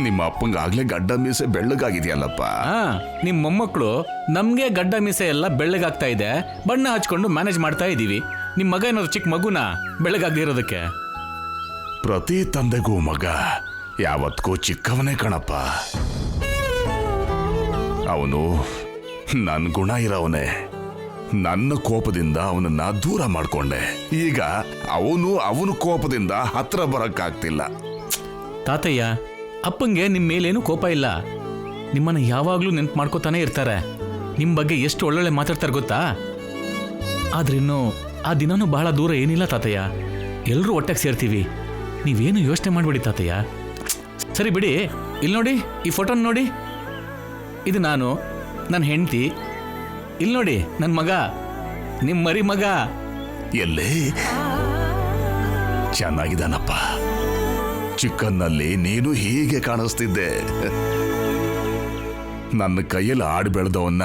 ನಿಮ್ಮ ಅಪ್ಪಂಗಾಗ್ಲೇ ಗಡ್ಡ ಮೀಸೆ ಬೆಳ್ಳಗಾಗಿದೆಯಲ್ಲಪ್ಪ. ನಿಮ್ ಮೊಮ್ಮಕ್ಕಳು ನಮ್ಗೆ ಗಡ್ಡ ಮೀಸೆ ಎಲ್ಲ ಬೆಳ್ಳಗಾಗ್ತಾ ಇದೆ, ಬಣ್ಣ ಹಚ್ಕೊಂಡು ಮ್ಯಾನೇಜ್ ಮಾಡ್ತಾ ಇದೀವಿ. ನಿಮ್ ಮಗ ಏನಾದ್ರು ಚಿಕ್ಕ ಮಗುನ ಬೆಳ್ಳಗಾಗದೇ ಇರೋದಕ್ಕೆ? ಪ್ರತಿ ತಂದೆಗೂ ಮಗ ಯಾವತ್ಗೂ ಚಿಕ್ಕವನೇ ಕಣಪ್ಪ. ಅವನು ನನ್ನ ಗುಣ ಇರೋವನೇ. ನನ್ನ ಕೋಪದಿಂದ ಅವನನ್ನ ದೂರ ಮಾಡ್ಕೊಂಡೆ. ಈಗ ಅವನು ಕೋಪದಿಂದ ಹತ್ರ ಬರಕ್ಕಾಗ್ತಿಲ್ಲ. ತಾತಯ್ಯ, ಅಪ್ಪಂಗೆ ನಿಮ್ ಮೇಲೇನು ಕೋಪ ಇಲ್ಲ. ನಿಮ್ಮನ್ನ ಯಾವಾಗ್ಲೂ ನೆನ್ಪು ಮಾಡ್ಕೋತಾನೆ ಇರ್ತಾರೆ. ನಿಮ್ ಬಗ್ಗೆ ಎಷ್ಟು ಒಳ್ಳೊಳ್ಳೆ ಮಾತಾಡ್ತಾರೆ ಗೊತ್ತಾ? ಆದ್ರಿನ್ನು ಆ ದಿನನೂ ಬಹಳ ದೂರ ಏನಿಲ್ಲ ತಾತಯ್ಯ. ಎಲ್ಲರೂ ಒಟ್ಟಾಗಿ ಸೇರ್ತೀವಿ. ನೀವೇನು ಯೋಚನೆ ಮಾಡ್ಬೇಡಿ ತಾತಯ್ಯ. ಸರಿ ಬಿಡಿ, ಇಲ್ಲಿ ನೋಡಿ, ಈ ಫೋಟೋನ ನೋಡಿ. ಇದು ನಾನು, ನನ್ನ ಹೆಂಡತಿ. ಇಲ್ಲಿ ನೋಡಿ, ನನ್ನ ಮಗ, ನಿಮ್ಮ ಮರಿ ಮಗ. ಎಲ್ಲೇ ಚೆನ್ನಾಗಿದ್ದಾನಪ್ಪ. ಚಿಕ್ಕನ್ನಲ್ಲಿ ನೀನು ಹೀಗೆ ಕಾಣಿಸ್ತಿದ್ದೆ. ನನ್ನ ಕೈಯಲ್ಲಿ ಆಡಿ ಬೆಳೆದವನ್ನ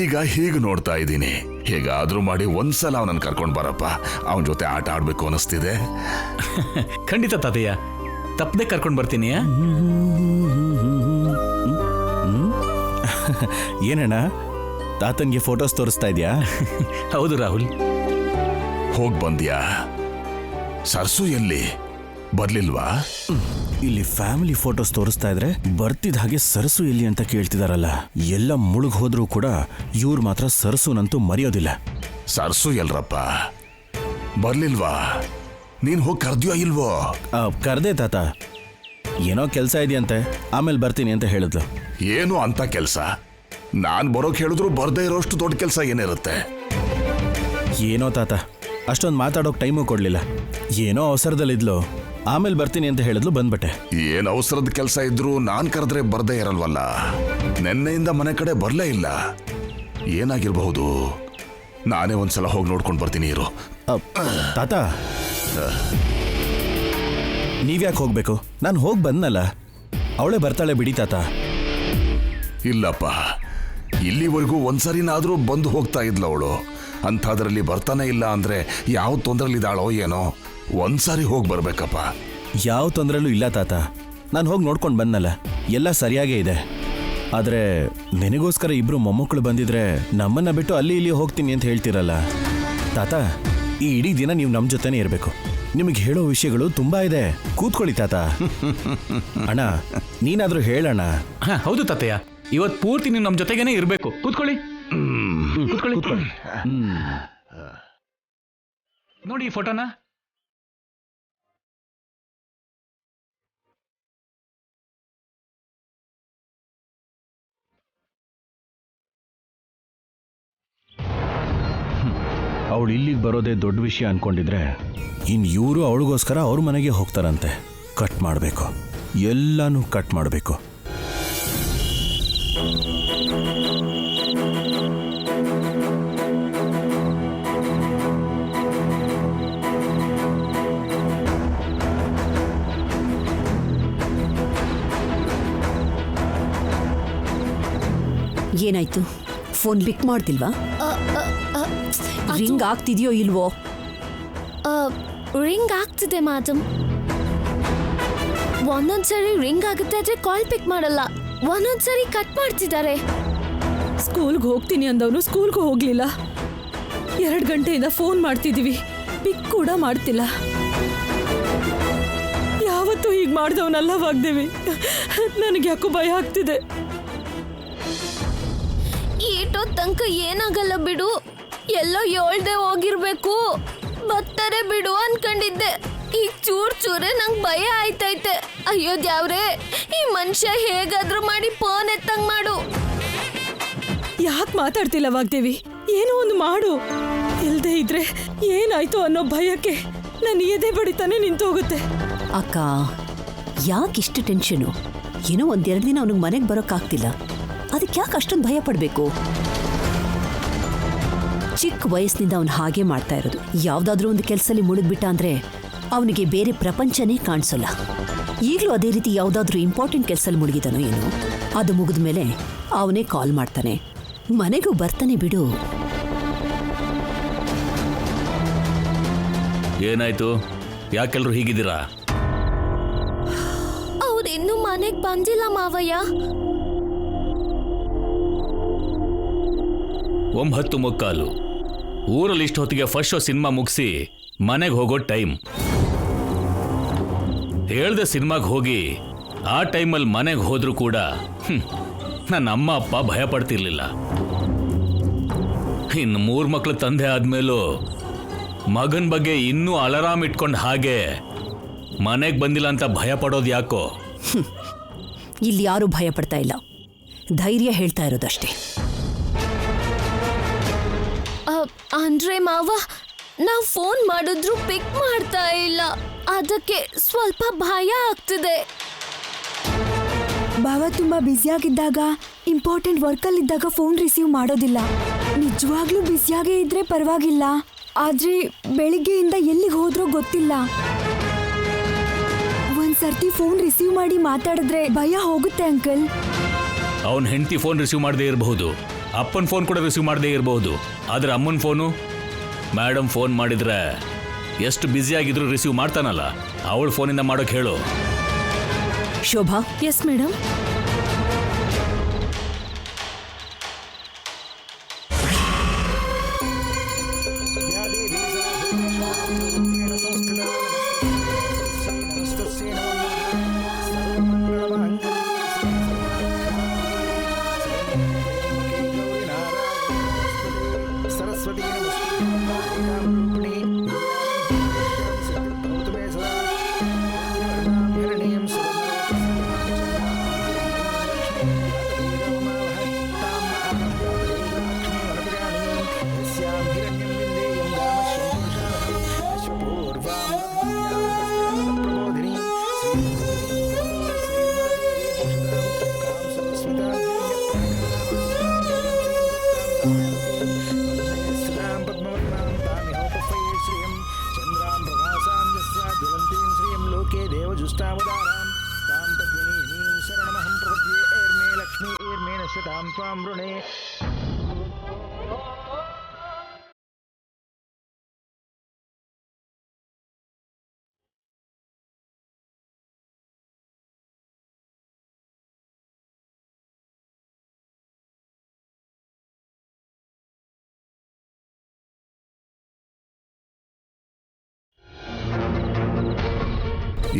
ಈಗ ಹೀಗೆ ನೋಡ್ತಾ ಇದ್ದೀನಿ. ಹೇಗಾದ್ರೂ ಮಾಡಿ ಒಂದ್ಸಲ ಅವನನ್ನು ಕರ್ಕೊಂಡು ಬರಪ್ಪ. ಅವನ ಜೊತೆ ಆಟ ಆಡ್ಬೇಕು ಅನಿಸ್ತಿದೆ. ಖಂಡಿತ ತಾತಯ್ಯ, ತಪ್ಪದೆ ಕರ್ಕೊಂಡು ಬರ್ತೀನಿ. ಏನಣ್ಣ, ತಾತನ್ಗೆ ಫೋಟೋಸ್ ತೋರಿಸ್ತಾ ಇದೆಯಾ? ಹೌದು ರಾಹುಲ್. ಹೋಗ್ ಬಂದ್ಯಾ? ಸರ್ಸು ಎಲ್ಲಿ? ಬರ್ಲಿಲ್ವಾ? ಇಲ್ಲಿ ಫ್ಯಾಮಿಲಿ ಫೋಟೋಸ್ ತೋರಿಸ್ತಾ ಇದ್ರೆ ಬರ್ತಿದ್ದ ಹಾಗೆ ಸರಸು ಎಲ್ಲಿ ಅಂತ ಕೇಳ್ತಿದಾರಲ್ಲ. ಎಲ್ಲ ಮುಳುಗ್ ಹೋದ್ರೂ ಕೂಡ ಇವ್ರು ಮಾತ್ರ ಸರಸುನಂತೂ ಮರೆಯೋದಿಲ್ಲ. ಸರ್ಸು ಎಲ್ರಪ್ಪ? ಬರ್ಲಿಲ್ವಾ? ನೀನ್ ಹೋಗಿ ಕರ್ದ್ಯೋ ಇಲ್ವೋ? ಕರ್ದೆ ತಾತ, ಏನೋ ಕೆಲಸ ಇದೆಯಂತೆ, ಆಮೇಲೆ ಬರ್ತೀನಿ ಅಂತ ಹೇಳಿದ್ಲು. ಏನು ಅಂತ ಕೆಲ್ಸ? ನಾನ್ ಬರೋಕ್ ಹೇಳಿದ್ರು ಬರ್ದೇ ಇರೋಷ್ಟು ದೊಡ್ಡ ಕೆಲಸ ಏನಿರುತ್ತೆ? ಏನೋ ತಾತ, ಅಷ್ಟೊಂದು ಮಾತಾಡೋಕ್ ಟೈಮು ಕೊಡ್ಲಿಲ್ಲ. ಏನೋ ಅವಸರದಲ್ಲಿದ್ಲು, ಆಮೇಲೆ ಬರ್ತೀನಿ ಅಂತ ಹೇಳಿದ್ಲು, ಬಂದ್ಬಿಟ್ಟೆ. ಏನ್ ಅವಸರದ ಕೆಲಸ ಇದ್ರು ನಾನ್ ಕರೆದ್ರೆ ಬರ್ದೇ ಇರಲ್ವಲ್ಲ. ನೆನ್ನೆಯಿಂದ ಮನೆ ಕಡೆ ಬರ್ಲೇ ಇಲ್ಲ. ಏನಾಗಿರ್ಬಹುದು? ನಾನೇ ಒಂದ್ಸಲ ಹೋಗಿ ನೋಡ್ಕೊಂಡು ಬರ್ತೀನಿ ಇರು. ತಾತ, ನೀವ್ಯಾಕೆ ಹೋಗ್ಬೇಕು? ನಾನು ಹೋಗಿ ಬಂದ್ನಲ್ಲ, ಅವಳೇ ಬರ್ತಾಳೆ ಬಿಡಿ ತಾತ. ಇಲ್ಲಪ್ಪ, ಇಲ್ಲಿವರೆಗೂ ಒಂದ್ಸರಿನಾದ್ರೂ ಬಂದು ಹೋಗ್ತಾ ಇದ್ಲ ಅವಳು. ಅಂಥದ್ರಲ್ಲಿ ಬರ್ತಾನೆ ಇಲ್ಲ ಅಂದ್ರೆ ಯಾವ ತೊಂದ್ರಲಿದ್ದಾಳೋ ಏನೋ. ಒಂದ್ಸಾರಿ ಹೋಗಿ ಬರ್ಬೇಕಪ್ಪ. ಯಾವ ತೊಂದರೆಲೂ ಇಲ್ಲ ತಾತ, ನಾನು ಹೋಗಿ ನೋಡ್ಕೊಂಡು ಬಂದನಲ್ಲ, ಎಲ್ಲ ಸರಿಯಾಗೇ ಇದೆ. ಆದರೆ ನಿನಗೋಸ್ಕರ ಇಬ್ರು ಮೊಮ್ಮಕ್ಕಳು ಬಂದಿದ್ರೆ ನಮ್ಮನ್ನ ಬಿಟ್ಟು ಅಲ್ಲಿ ಇಲ್ಲಿ ಹೋಗ್ತೀನಿ ಅಂತ ಹೇಳ್ತಿರಲ್ಲ ತಾತ. ಈ ಇಡೀ ದಿನ ನೀವು ನಮ್ಮ ಜೊತೆನೇ ಇರಬೇಕು. ನಿಮಗೆ ಹೇಳೋ ವಿಷಯಗಳು ತುಂಬಾ ಇದೆ. ಕೂತ್ಕೊಳ್ಳಿ ತಾತ. ಅಣ್ಣ, ನೀನಾದ್ರೂ ಹೇಳಣ್ಣ. ಹೌದು ತಾತಯ್ಯ, ಇವತ್ತು ಪೂರ್ತಿ ನೀವು ನಮ್ಮ ಜೊತೆಗೇನೆ ಇರಬೇಕು. ಕೂತ್ಕೊಳ್ಳಿ, ಕೂತ್ಕೊಳ್ಳಿ. ನೋಡಿ ಈ ಫೋಟೋನ. ಅವಳು ಇಲ್ಲಿಗೆ ಬರೋದೇ ದೊಡ್ಡ ವಿಷಯ ಅನ್ಕೊಂಡಿದ್ರೆ ಇನ್ನು ಇವರು ಅವಳಿಗೋಸ್ಕರ ಅವ್ರ ಮನೆಗೆ ಹೋಗ್ತಾರಂತೆ. ಕಟ್ ಮಾಡಬೇಕು, ಎಲ್ಲಾನು ಕಟ್ ಮಾಡಬೇಕು. ಏನಾಯ್ತು? Phone pick ಮಾಡ್ತಿಲ್ವಾ? ರಿಂಗ್ ಆಗ್ತಿದ್ಯೋ ಇಲ್ವೋ? ರಿಂಗ್ ಆಗ್ತಿದೆ ಮೇಡಮ್. ಒಂದೊಂದ್ಸರಿ ರಿಂಗ್ ಆಗುತ್ತೆ ಆದ್ರೆ ಕಾಲ್ ಪಿಕ್ ಮಾಡಲ್ಲ. ಒಂದೊಂದ್ಸರಿ ಕಟ್ ಮಾಡ್ತಿದ್ದಾರೆ. ಸ್ಕೂಲ್ಗೆ ಹೋಗ್ತೀನಿ ಅಂದವನು ಸ್ಕೂಲ್ಗೂ ಹೋಗ್ಲಿಲ್ಲ. 2 ಗಂಟೆಯಿಂದ ಫೋನ್ ಮಾಡ್ತಿದೀವಿ, ಪಿಕ್ ಕೂಡ ಮಾಡ್ತಿಲ್ಲ. ಯಾವತ್ತೂ ಹೀಗೆ ಮಾಡ್ದವನಲ್ಲ ವಾಗ್ದೇವಿ. ನನಗೆ ಯಾಕೋ ಭಯ ಆಗ್ತಿದೆ. ಈಟೋ ತನಕ ಏನಾಗಲ್ಲ ಬಿಡು, ಎಲ್ಲೋ ಹೇಳ್ದೆ ಹೋಗಿರ್ಬೇಕು. ಬರ್ತಾರೆ ಬಿಡು ಅನ್ಕೊಂಡಿದ್ದೆ. ಈಗ ಚೂರೇ ನಂಗೆ ಭಯ ಆಯ್ತೈತೆ. ಅಯ್ಯೋ ದ್ಯಾವ್ರೆ, ಈ ಮನುಷ್ಯ ಹೇಗಾದ್ರೂ ಮಾಡಿ ಫೋನ್ ಎತ್ತಂಗ್ ಮಾಡು. ಯಾಕೆ ಮಾತಾಡ್ತಿಲ್ಲ ವಾಗ್ದೇವಿ? ಏನೋ ಒಂದು ಮಾಡು. ಇಲ್ದೇ ಇದ್ರೆ ಏನಾಯ್ತು ಅನ್ನೋ ಭಯಕ್ಕೆ ನನ್ನ ಎದೆ ಬಡಿತಾನೆ ನಿಂತೋಗುತ್ತೆ. ಅಕ್ಕ, ಯಾಕಿಷ್ಟು ಟೆನ್ಷನು? ಏನೋ 1-2 ದಿನ ಅವನಿಗೆ ಮನೆಗೆ ಬರೋಕ್ಕಾಗ್ತಿಲ್ಲ, ಅದಕ್ಕೆ ಯಾಕೆ ಅಷ್ಟೊಂದು ಭಯ ಪಡಬೇಕು? ಚಿಕ್ಕ ವಯಸ್ಸಿನಿಂದ ಅವನು ಹಾಗೆ ಮಾಡ್ತಾ ಇರೋದು. ಯಾವುದಾದ್ರೂ ಒಂದು ಕೆಲಸದಲ್ಲಿ ಮುಳುಗ್ಬಿಟ್ಟ ಅಂದ್ರೆ ಅವನಿಗೆ ಬೇರೆ ಪ್ರಪಂಚನೇ ಕಾಣಿಸಲ್ಲ. ಈಗಲೂ ಅದೇ ರೀತಿ ಯಾವುದಾದ್ರೂ ಇಂಪಾರ್ಟೆಂಟ್ ಕೆಲಸದಲ್ಲಿ ಮುಳುಗಿದಾನೋ ಏನೋ. ಅದು ಮುಗಿದ ಮೇಲೆ ಅವನೇ ಕಾಲ್ ಮಾಡ್ತಾನೆ, ಮನೆಗೂ ಬರ್ತಾನೆ ಬಿಡು. ಏನಾಯ್ತು? ಯಾಕೆಲ್ರು ಹೀಗಿದ್ದೀರಾ? ಅವ್ರು ಇನ್ನೂ ಮನೆಗ್ ಬಂದಿಲ್ಲ ಮಾವಯ್ಯ. 9:15 ಊರಲ್ಲಿ ಇಷ್ಟೊತ್ತಿಗೆ ಫಸ್ಟ್ ಶೋ ಸಿನಿಮಾ ಮುಗಿಸಿ ಮನೆಗೆ ಹೋಗೋ ಟೈಮ್. ಹೇಳ್ದೆ ಸಿನಿಮಾಗೆ ಹೋಗಿ ಆ ಟೈಮಲ್ಲಿ ಮನೆಗೆ ಹೋದ್ರೂ ಕೂಡ ನನ್ನ ಅಮ್ಮ ಅಪ್ಪ ಭಯ ಪಡ್ತಿರ್ಲಿಲ್ಲ. ಇನ್ನು 3 ಮಕ್ಳ ತಂದೆ ಆದ್ಮೇಲೂ ಮಗನ ಬಗ್ಗೆ ಇನ್ನೂ ಅಲಾರಾಮ್ ಇಟ್ಕೊಂಡು ಹಾಗೆ ಮನೆಗೆ ಬಂದಿಲ್ಲ ಅಂತ ಭಯ ಪಡೋದು ಯಾಕೋ? ಇಲ್ಲಿ ಯಾರೂ ಭಯ ಪಡ್ತಾ ಇಲ್ಲ, ಧೈರ್ಯ ಹೇಳ್ತಾ ಇರೋದಷ್ಟೇ. ಅಂದ್ರೆ ಮಾವ, ನಾವ್ ಫೋನ್ ಮಾಡಿದ್ರು ಪಿಕ್ ಮಾಡ್ತಾ ಇಲ್ಲ, ಅದಕ್ಕೆ ಸ್ವಲ್ಪ ಭಯ ಆಗ್ತಿದೆ. ಬಾವ ತುಂಬಾ ಬ್ಯುಸಿಯಾಗಿದ್ದಾಗ, ಇಂಪಾರ್ಟೆಂಟ್ ವರ್ಕಲ್ಲಿದ್ದಾಗ ಫೋನ್ ರಿಸೀವ್ ಮಾಡೋದಿಲ್ಲ. ನಿಜವಾಗ್ಲೂ ಬ್ಯುಸಿಯಾಗೇ ಇದ್ರೆ ಪರವಾಗಿಲ್ಲ, ಆದ್ರೆ ಬೆಳಿಗ್ಗೆಯಿಂದ ಎಲ್ಲಿಗೆ ಹೋದ್ರೋ ಗೊತ್ತಿಲ್ಲ. ಒಂದ್ಸರ್ತಿ ಫೋನ್ ರಿಸೀವ್ ಮಾಡಿ ಮಾತಾಡಿದ್ರೆ ಭಯ ಹೋಗುತ್ತೆ ಅಂಕಲ್. ಅವನ ಹೆಂಡತಿ ಫೋನ್ ರಿಸೀವ್ ಮಾಡದೇ ಇರಬಹುದು, ಅಪ್ಪನ ಫೋನ್ ಕೂಡ ರಿಸೀವ್ ಮಾಡದೇ ಇರಬಹುದು, ಆದ್ರೆ ಅಮ್ಮನ ಫೋನು ಮೇಡಮ್ ಫೋನ್ ಮಾಡಿದ್ರೆ ಎಷ್ಟು ಬ್ಯುಸಿ ಆಗಿದ್ರು ರಿಸೀವ್ ಮಾಡ್ತಾನಲ್ಲ, ಅವಳ ಫೋನಿಂದ ಮಾಡೋಕೆ ಹೇಳು. Shobha, yes madam.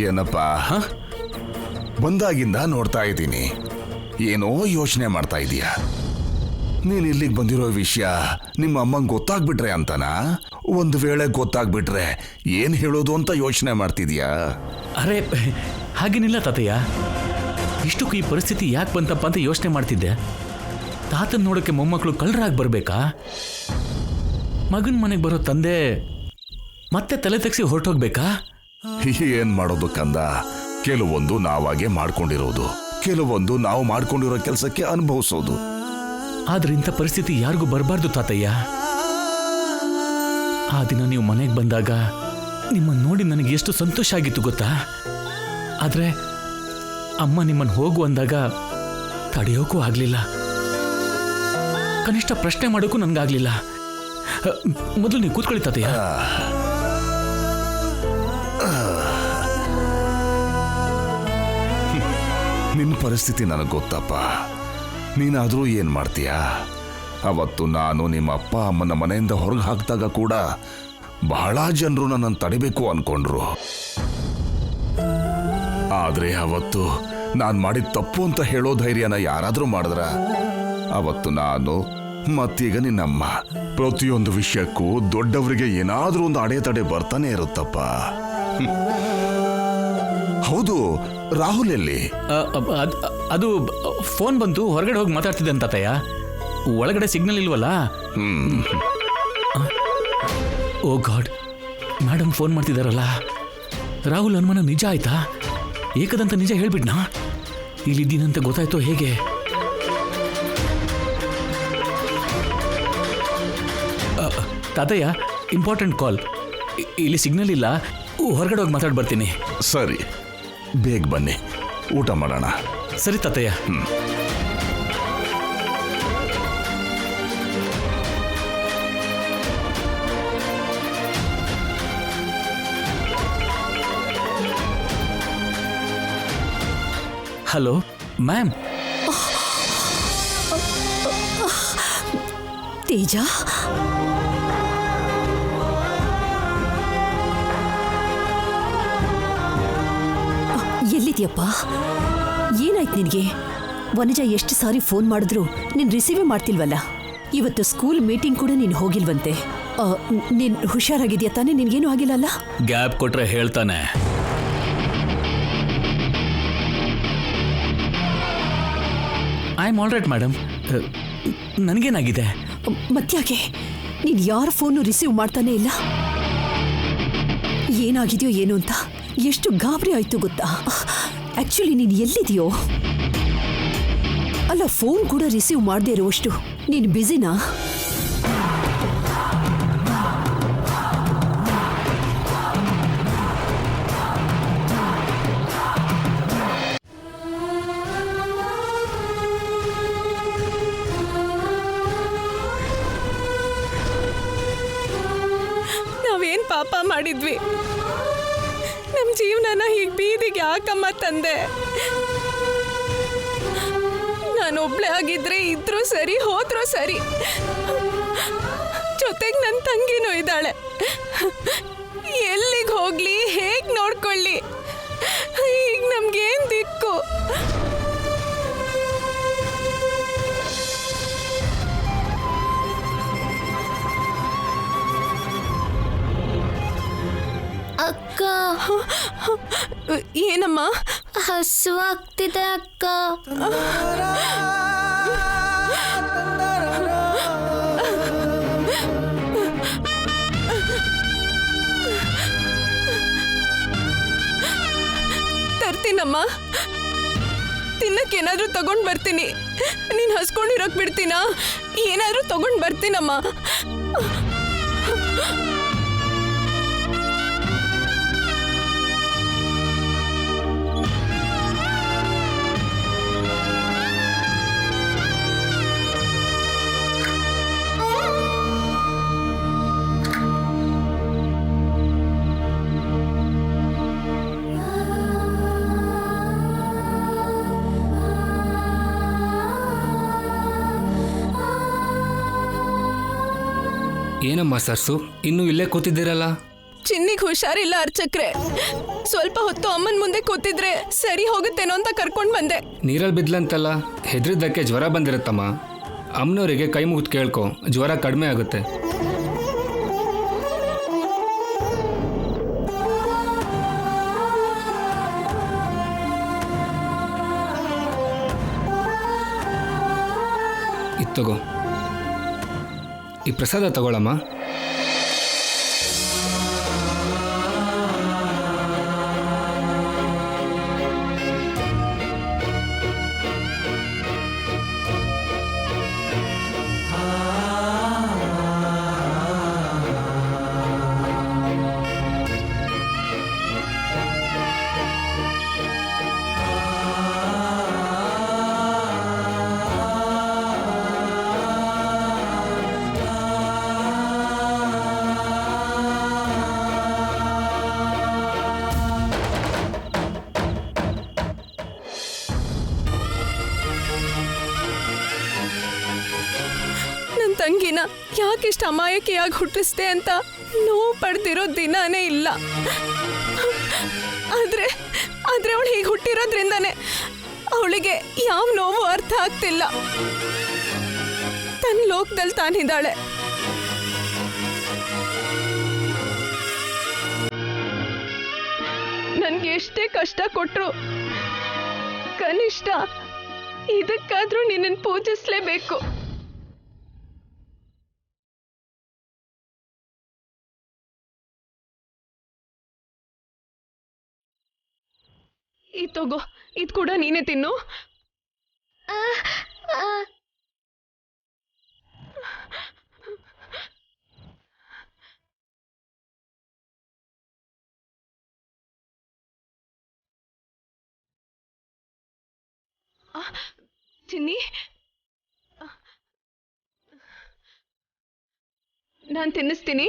ಏನಪ್ಪ, ಬಂದಾಗಿಂದ ನೋಡ್ತಾ ಇದ್ದೀನಿ, ಏನೋ ಯೋಚನೆ ಮಾಡ್ತಾ ಇದೀಯಾ. ನೀನ್ ಇಲ್ಲಿಗೆ ಬಂದಿರೋ ವಿಷಯ ನಿಮ್ಮ ಅಮ್ಮಂಗೆ ಗೊತ್ತಾಗ್ಬಿಟ್ರೆ ಅಂತನಾ? ಒಂದು ವೇಳೆ ಗೊತ್ತಾಗ್ಬಿಟ್ರೆ ಏನ್ ಹೇಳೋದು ಅಂತ ಯೋಚನೆ ಮಾಡ್ತಿದ್ಯಾ? ಅರೆ ಹಾಗೇನಿಲ್ಲ ತಾತಯ್ಯ, ಇಷ್ಟಕ್ಕೂ ಈ ಪರಿಸ್ಥಿತಿ ಯಾಕೆ ಬಂತಪ್ಪ ಅಂತ ಯೋಚನೆ ಮಾಡ್ತಿದ್ದೆ. ತಾತನ ನೋಡೋಕ್ಕೆ ಮೊಮ್ಮಕ್ಕಳು ಕಳ್ಳರಾಗಿ ಬರ್ಬೇಕಾ? ಮಗನ ಮನೆಗೆ ಬರೋ ತಂದೆ ಮತ್ತೆ ತಲೆ ತೆಗ್ಸಿ ಹೊರಟೋಗ್ಬೇಕಾ? ಏನ್ ಮಾಡೋದು ಕಂದ, ಕೆಲವೊಂದು ನಾವಾಗೆ ಮಾಡ್ಕೊಂಡಿರೋದು, ಕೆಲವೊಂದು ನಾವು ಮಾಡ್ಕೊಂಡಿರೋ ಕೆಲಸಕ್ಕೆ ಅನುಭವಿಸೋದು. ಆದ್ರೆ ಇಂಥ ಪರಿಸ್ಥಿತಿ ಯಾರಿಗೂ ಬರಬಾರ್ದು ತಾತಯ್ಯ. ಆ ದಿನ ನೀವು ಮನೆಗೆ ಬಂದಾಗ ನಿಮ್ಮನ್ನು ನೋಡಿ ನನಗೆ ಎಷ್ಟು ಸಂತೋಷ ಆಗಿತ್ತು ಗೊತ್ತಾ? ಆದ್ರೆ ಅಮ್ಮ ನಿಮ್ಮನ್ನು ಹೋಗು ಅಂದಾಗ ತಡೆಯೋಕ್ಕೂ ಆಗ್ಲಿಲ್ಲ, ಕನಿಷ್ಠ ಪ್ರಶ್ನೆ ಮಾಡೋಕ್ಕೂ ನನಗಾಗ್ಲಿಲ್ಲ. ಮೊದಲು ನೀವು ಕೂತ್ಕೊಳ್ಳಿ ತಾತಯ್ಯ. ನಿನ್ನ ಪರಿಸ್ಥಿತಿ ನನಗೆ ಗೊತ್ತಪ್ಪ, ನೀನಾದರೂ ಏನು ಮಾಡ್ತೀಯಾ? ಅವತ್ತು ನಾನು ನಿಮ್ಮ ಅಪ್ಪ ಅಮ್ಮನ ಮನೆಯಿಂದ ಹೊರಗೆ ಹಾಕಿದಾಗ ಕೂಡ ಬಹಳ ಜನರು ನನ್ನನ್ನು ತಡಿಬೇಕು ಅನ್ಕೊಂಡ್ರು. ಆದರೆ ಅವತ್ತು ನಾನು ಮಾಡಿದ ತಪ್ಪು ಅಂತ ಹೇಳೋ ಧೈರ್ಯನ ಯಾರಾದರೂ ಮಾಡಿದ್ರ? ಅವತ್ತು ನಾನು ಮತ್ತೀಗ ನಿನ್ನಮ್ಮ ಪ್ರತಿಯೊಂದು ವಿಷಯಕ್ಕೂ ದೊಡ್ಡವರಿಗೆ ಏನಾದರೂ ಒಂದು ಅಡೆತಡೆ ಬರ್ತಾನೆ ಇರುತ್ತಪ್ಪ. ಹೌದು, ರಾಹುಲ್ ಎಲ್ಲಿ? ಅದು ಫೋನ್ ಬಂತು, ಹೊರಗಡೆ ಹೋಗಿ ಮಾತಾಡ್ತಿದ್ದೆ ಅಂತ ತಾತಯ್ಯ. ಒಳಗಡೆ ಸಿಗ್ನಲ್ ಇಲ್ವಲ್ಲ. ಓ ಗಾಡ್, ಮೇಡಮ್ ಫೋನ್ ಮಾಡ್ತಿದಾರಲ್ಲ. ರಾಹುಲ್ ಅನುಮಾನ ನಿಜ ಆಯ್ತಾ? ಏಕದಂತ ನಿಜ ಹೇಳ್ಬಿಡ್ನಾ? ಇಲ್ಲಿದ್ದೀನಂತ ಗೊತ್ತಾಯ್ತೋ ಹೇಗೆ? ತಾತಯ್ಯ, ಇಂಪಾರ್ಟೆಂಟ್ ಕಾಲ್, ಇಲ್ಲಿ ಸಿಗ್ನಲ್ ಇಲ್ಲ, ಹೊರಗಡೆ ಹೋಗಿ ಮಾತಾಡಿ ಬರ್ತೀನಿ. ಸರಿ, ಬೇಗ ಬನ್ನಿ, ಊಟ ಮಾಡೋಣ. ಸರಿ ತಾತಯ್ಯ. Hello ma'am. ತೇಜ, ಎಲ್ಲಿದ್ಯಪ್ಪ? ಏನಾಯ್ತು ನಿನಗೆ? ವನಜ ಎಷ್ಟು ಸಾರಿ ಫೋನ್ ಮಾಡಿದ್ರು ನೀನು ರಿಸೀವೇ ಮಾಡ್ತಿಲ್ವಲ್ಲ. ಇವತ್ತು ಸ್ಕೂಲ್ ಮೀಟಿಂಗ್ ಕೂಡ ನೀನು ಹೋಗಿಲ್ವಂತೆ. ನೀನು ಹುಷಾರಾಗಿದ್ಯಾ ತಾನೇ? ನಿನ್ಗೇನು ಆಗಿಲ್ಲಲ್ಲ? ಗ್ಯಾಪ್ ಕೊಟ್ರೆ ಹೇಳ್ತಾನೆ. I am all right madam. ನನಗೇನಾಗಿದೆ? ಮತ್ಯಾಕೆ ನೀನು ಯಾರ ಫೋನು ರಿಸೀವ್ ಮಾಡ್ತಾನೆ ಇಲ್ಲ? ಏನಾಗಿದೆಯೋ ಏನು ಅಂತ ಎಷ್ಟು ಗಾಬರಿ ಆಯ್ತು ಗೊತ್ತಾ? ಆಕ್ಚುಲಿ ನೀನು ಎಲ್ಲಿದೆಯೋ? ಅಲ್ಲ, ಫೋನ್ ಕೂಡ ರಿಸೀವ್ ಮಾಡದೇ ಇರುವಷ್ಟು ನೀನು ಬ್ಯುಸಿನಾ? ನಾವೇನ್ ಪಾಪ ಮಾಡಿದ್ವಿ? ನಮ್ಮ ಜೀವನನ ಹೀಗೆ ಬೀದಿಗೆ ಯಾಕಮ್ಮ ತಂದೆ? ನಾನೊಬ್ಳೆ ಆಗಿದ್ರೆ ಇದ್ರೂ ಸರಿ, ಹೋದ್ರೂ ಸರಿ. ಜೊತೆಗೆ ನನ್ನ ತಂಗಿನೂ ಇದ್ದಾಳೆ. ಎಲ್ಲಿಗೆ ಹೋಗ್ಲಿ, ಹೇಗೆ ನೋಡ್ಕೊಳ್ಳಿ? ಈಗ ನಮ್ಗೇನ್ ದಿಕ್ಕು? ಅಕ್ಕ, ಏನಮ್ಮ? ಹಸುವಾಗ್ತಿದೆ ಅಕ್ಕ. ತರ್ತೀನಮ್ಮ, ತಿನ್ನಕ್ಕೇನಾದ್ರೂ ತಗೊಂಡ್ ಬರ್ತೀನಿ. ನೀನ್ ಹಸ್ಕೊಂಡಿರೋಕ್ ಬಿಡ್ತೀನಾ? ಏನಾದ್ರೂ ತಗೊಂಡ್ ಬರ್ತೀನಮ್ಮ. ಏನಮ್ಮ ಸರ್ಸು, ಇನ್ನೂ ಇಲ್ಲೇ ಕೂತಿದ್ದೀರಲ್ಲ? ಚಿನ್ನಿಗೆ ಹುಷಾರಿಲ್ಲ ಅರ್ಚಕ್ರೆ. ಸ್ವಲ್ಪ ಹೊತ್ತು ಅಮ್ಮನ ಮುಂದೆ ಕೂತಿದ್ರೆ ಸರಿ ಹೋಗುತ್ತೇನೋ ಅಂತ ಕರ್ಕೊಂಡ್ ಬಂದೆ. ನೀರಲ್ಲಿ ಬಿದ್ಲಂತಲ್ಲ, ಹೆದ್ರಿದ್ದಕ್ಕೆ ಜ್ವರ ಬಂದಿರುತ್ತಮ್ಮ. ಅಮ್ಮನವರಿಗೆ ಕೈ ಮುಗಿದು ಕೇಳ್ಕೊ, ಜ್ವರ ಕಡಿಮೆ ಆಗುತ್ತೆ. ಇದು ತಗೋ, ಈ ಪ್ರಸಾದ ತಗೊಳಮ್ಮ. ತಂಗಿನ ಯಾಕಿಷ್ಟು ಅಮಾಯಕಿಯಾಗಿ ಹುಟ್ಟಿಸ್ದೆ ಅಂತ ನೋವು ಪಡ್ತಿರೋ ದಿನಾನೇ ಇಲ್ಲ. ಆದ್ರೆ ಅವಳು ಹೀಗೆ ಹುಟ್ಟಿರೋದ್ರಿಂದಾನೆ ಅವಳಿಗೆ ಯಾವ ನೋವು ಅರ್ಥ ಆಗ್ತಿಲ್ಲ. ತನ್ನ ಲೋಕದಲ್ಲಿ ತಾನಿದ್ದಾಳೆ. ನನ್ಗೆ ಎಷ್ಟೇ ಕಷ್ಟ ಕೊಟ್ರು ಕನಿಷ್ಠ ಇದಕ್ಕಾದ್ರೂ ನಿನ್ನನ್ನು ಪೂಜಿಸ್ಲೇಬೇಕು. ಇದು ತಗೋ, ಇದು ಕೂಡ ನೀನೇ ತಿನ್ನು. ಚಿನ್ನಿ, ನಾನು ತಿನ್ನಿಸ್ತೀನಿ.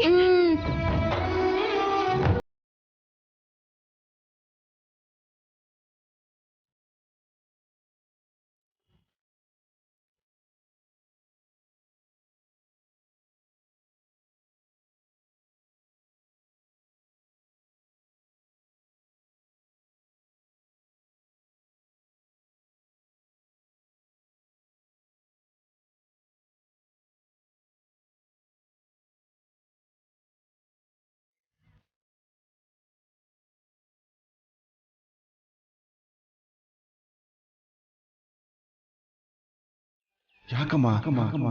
ಯಾಕಮ್ಮ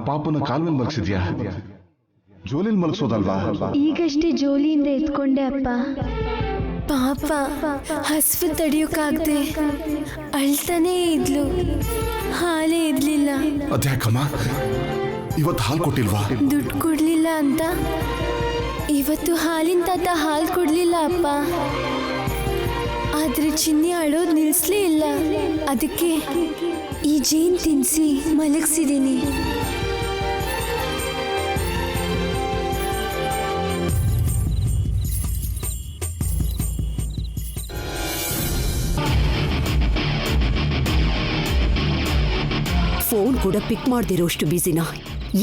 ಪಾಪನ ಕಾಲ್ ಮೇಲೆ ಮಲಗಿಸಿದ್ಯಾ? ಜೋಲಿಲ್ ಮಲಗಿಸೋದಲ್ವಾ? ಈಗಷ್ಟೇ ಜೋಲಿಯಿಂದ ಎತ್ಕೊಂಡೆ ಅಪ್ಪ. ಪಾಪ ಹಸಿವು ತಡಿಯೋಕ್ಕಾಗದೆ ಅಳ್ತಾನೇ ಇದ್ಲು, ಹಾಲೇ ಇರ್ಲಿಲ್ಲ. ಅದ್ಯಾಕಮ್ಮ ಇವತ್ತು ಹಾಲು ಕೊಟ್ಟಿಲ್ವಾ? ದುಡ್ಡು ಕೊಡ್ಲಿಲ್ಲ ಅಂತ ಇವತ್ತು ಹಾಲಿನ ತಾತ ಹಾಲು ಕೊಡ್ಲಿಲ್ಲ ಅಪ್ಪ. ಆದ್ರೆ ಚಿನ್ನಿ ಅಳೋದು ನಿಲ್ಸ್ಲೇ ಇಲ್ಲ. ಅದಕ್ಕೆ ಈ ಜೇನ್ ತಿನ್ಸಿ ಮಲಗಿಸಿದ್ದೀನಿ. ಫೋನ್ ಕೂಡ ಪಿಕ್ ಮಾಡ್ದಿರೋಷ್ಟು ಬ್ಯುಸಿನಾ?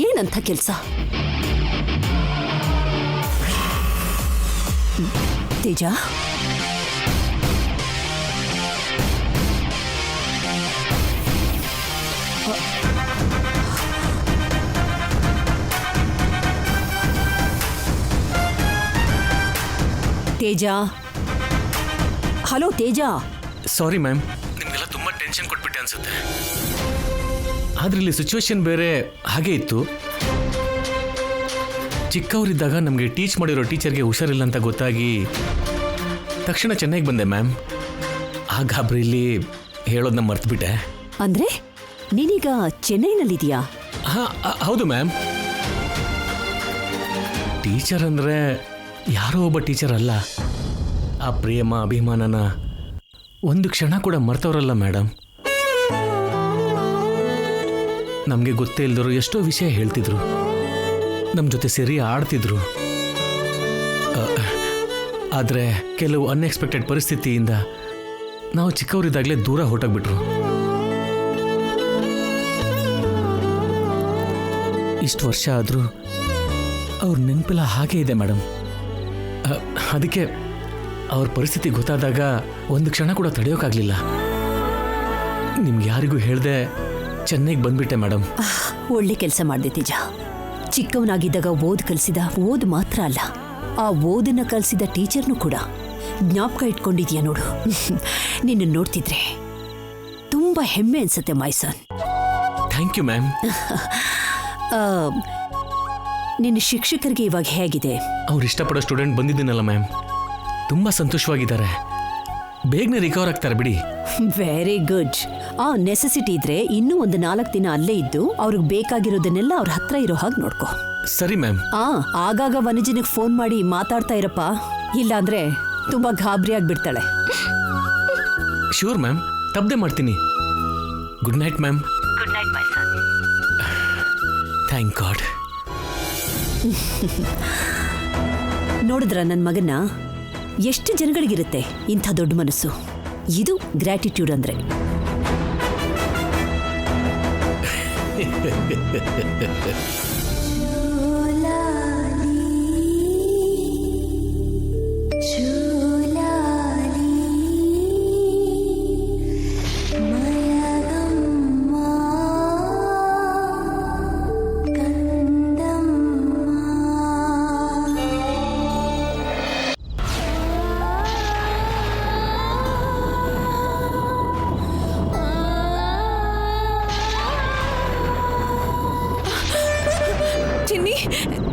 ಏನಂತ ಕೆಲಸ? ತೇಜ, ತೇಜ, ಹಲೋ ತೇಜ. ಸಾರಿ ಮ್ಯಾಮ್, ನಿಮಗೆಲ್ಲ ತುಂಬ ಟೆನ್ಷನ್ ಕೊಟ್ಬಿಟ್ಟೆ ಅನ್ಸುತ್ತೆ. ಆದ್ರೆ ಇಲ್ಲಿ ಸಿಚುವೇಶನ್ ಬೇರೆ ಹಾಗೆ ಇತ್ತು. ಚಿಕ್ಕವರಿದ್ದಾಗ ನಮಗೆ ಟೀಚ್ ಮಾಡಿರೋ ಟೀಚರ್ಗೆ ಹುಷಾರಿಲ್ಲ ಅಂತ ಗೊತ್ತಾಗಿ ತಕ್ಷಣ ಚೆನ್ನೈಗೆ ಬಂದೆ ಮ್ಯಾಮ್. ಆ ಗಾಬರಿಲಿ ಹೇಳೋದನ್ನ ಮರ್ತ್ಬಿಟ್ಟೆ. ಅಂದ್ರೆ ನೀನೀಗ ಚೆನ್ನೈನಲ್ಲಿದೆಯಾ? ಹಾಂ, ಹೌದು ಮ್ಯಾಮ್. ಟೀಚರ್ ಅಂದರೆ ಯಾರೋ ಒಬ್ಬ ಟೀಚರ್ ಅಲ್ಲ. ಆ ಪ್ರೇಮ ಅಭಿಮಾನನ ಒಂದು ಕ್ಷಣ ಕೂಡ ಮರ್ತವ್ರಲ್ಲ ಮೇಡಮ್. ನಮಗೆ ಗೊತ್ತೇ ಇಲ್ದರು ಎಷ್ಟೋ ವಿಷಯ ಹೇಳ್ತಿದ್ರು, ನಮ್ಮ ಜೊತೆ ಸೇರಿ ಆಡ್ತಿದ್ರು. ಆದರೆ ಕೆಲವು ಅನ್ಎಕ್ಸ್ಪೆಕ್ಟೆಡ್ ಪರಿಸ್ಥಿತಿಯಿಂದ ನಾವು ಚಿಕ್ಕವರಿದ್ದಾಗಲೇ ದೂರ ಹೊರಟೋಗ್ಬಿಟ್ರು. ಇಷ್ಟು ವರ್ಷ ಆದರೂ ಅವ್ರ ನೆನಪೆಲ್ಲ ಹಾಗೇ ಇದೆ ಮೇಡಮ್. ಅದಕ್ಕೆ ಅವ್ರ ಪರಿಸ್ಥಿತಿ ಗೊತ್ತಾದಾಗ ಒಂದು ಕ್ಷಣ ಕೂಡ ತಡೆಯೋಕ್ಕಾಗಲಿಲ್ಲ. ನಿಮ್ಗೆ ಯಾರಿಗೂ ಹೇಳ್ದೆ ಚೆನ್ನೈಗೆ ಬಂದ್ಬಿಟ್ಟೆ ಮೇಡಮ್. ಒಳ್ಳೆ ಕೆಲಸ ಮಾಡಿದೆ ತೇಜ. ಚಿಕ್ಕವನಾಗಿದ್ದಾಗ ಓದ್ ಕಲಿಸಿದ ಓದ್ ಮಾತ್ರ ಅಲ್ಲ, ಆ ಓದನ್ನ ಕಲಿಸಿದ ಟೀಚರ್ನು ಕೂಡ ಜ್ಞಾಪಕ ಇಟ್ಕೊಂಡಿದ್ಯಾ ನೋಡು. ನಿನ್ನ ನೋಡ್ತಿದ್ರೆ ತುಂಬಾ ಹೆಮ್ಮೆ ಅನ್ಸುತ್ತೆ ಮೈಸನ್. Thank you ma'am. ನಿನ್ನ ಶಿಕ್ಷಕರಿಗೆ ಇವಾಗ ಹೇಗಿದೆ? ಅವ್ರು ಇಷ್ಟಪಡೋ ಸ್ಟೂಡೆಂಟ್ ಬಂದಿದ್ದೀನಲ್ಲ ಮ್ಯಾಮ್, ತುಂಬ ಸಂತೋಷವಾಗಿದ್ದಾರೆ. ಬೇಗನೆ ರಿಕವರ್ ಆಗ್ತಾರೆ ಬಿಡಿ. Very good. ಆ ನೆಸೆಸಿಟಿ ಇದ್ರೆ ಇನ್ನೂ ಒಂದು 4 ದಿನ ಅಲ್ಲೇ ಇದ್ದು ಅವ್ರಿಗೆ ಬೇಕಾಗಿರೋದನ್ನೆಲ್ಲ ಅವ್ರ ಹತ್ರ ಇರೋ ಹಾಗೆ ನೋಡ್ಕೊ. ಸರಿ ಮ್ಯಾಮ್. ಆಗಾಗ ವನಜನಿಗೆ ಫೋನ್ ಮಾಡಿ ಮಾತಾಡ್ತಾ ಇರಪ್ಪ, ಇಲ್ಲಾಂದ್ರೆ ತುಂಬಾ ಗಾಬರಿ ಆಗ್ಬಿಡ್ತಾಳೆ. ಶ್ಯೂರ್ ಮ್ಯಾಮ್, ತಪ್ಪದೆ ಮಾಡ್ತೀನಿ. Good night ma'am. Good night my son. Thank God. ನೋಡಿದ್ರ ನನ್ನ ಮಗನ್ನ? ಎಷ್ಟು ಜನಗಳಿಗಿರುತ್ತೆ ಇಂಥ ದೊಡ್ಡ ಮನಸ್ಸು. ಇದು ಗ್ರ್ಯಾಟಿಟ್ಯೂಡ್ ಅಂದ್ರೆ.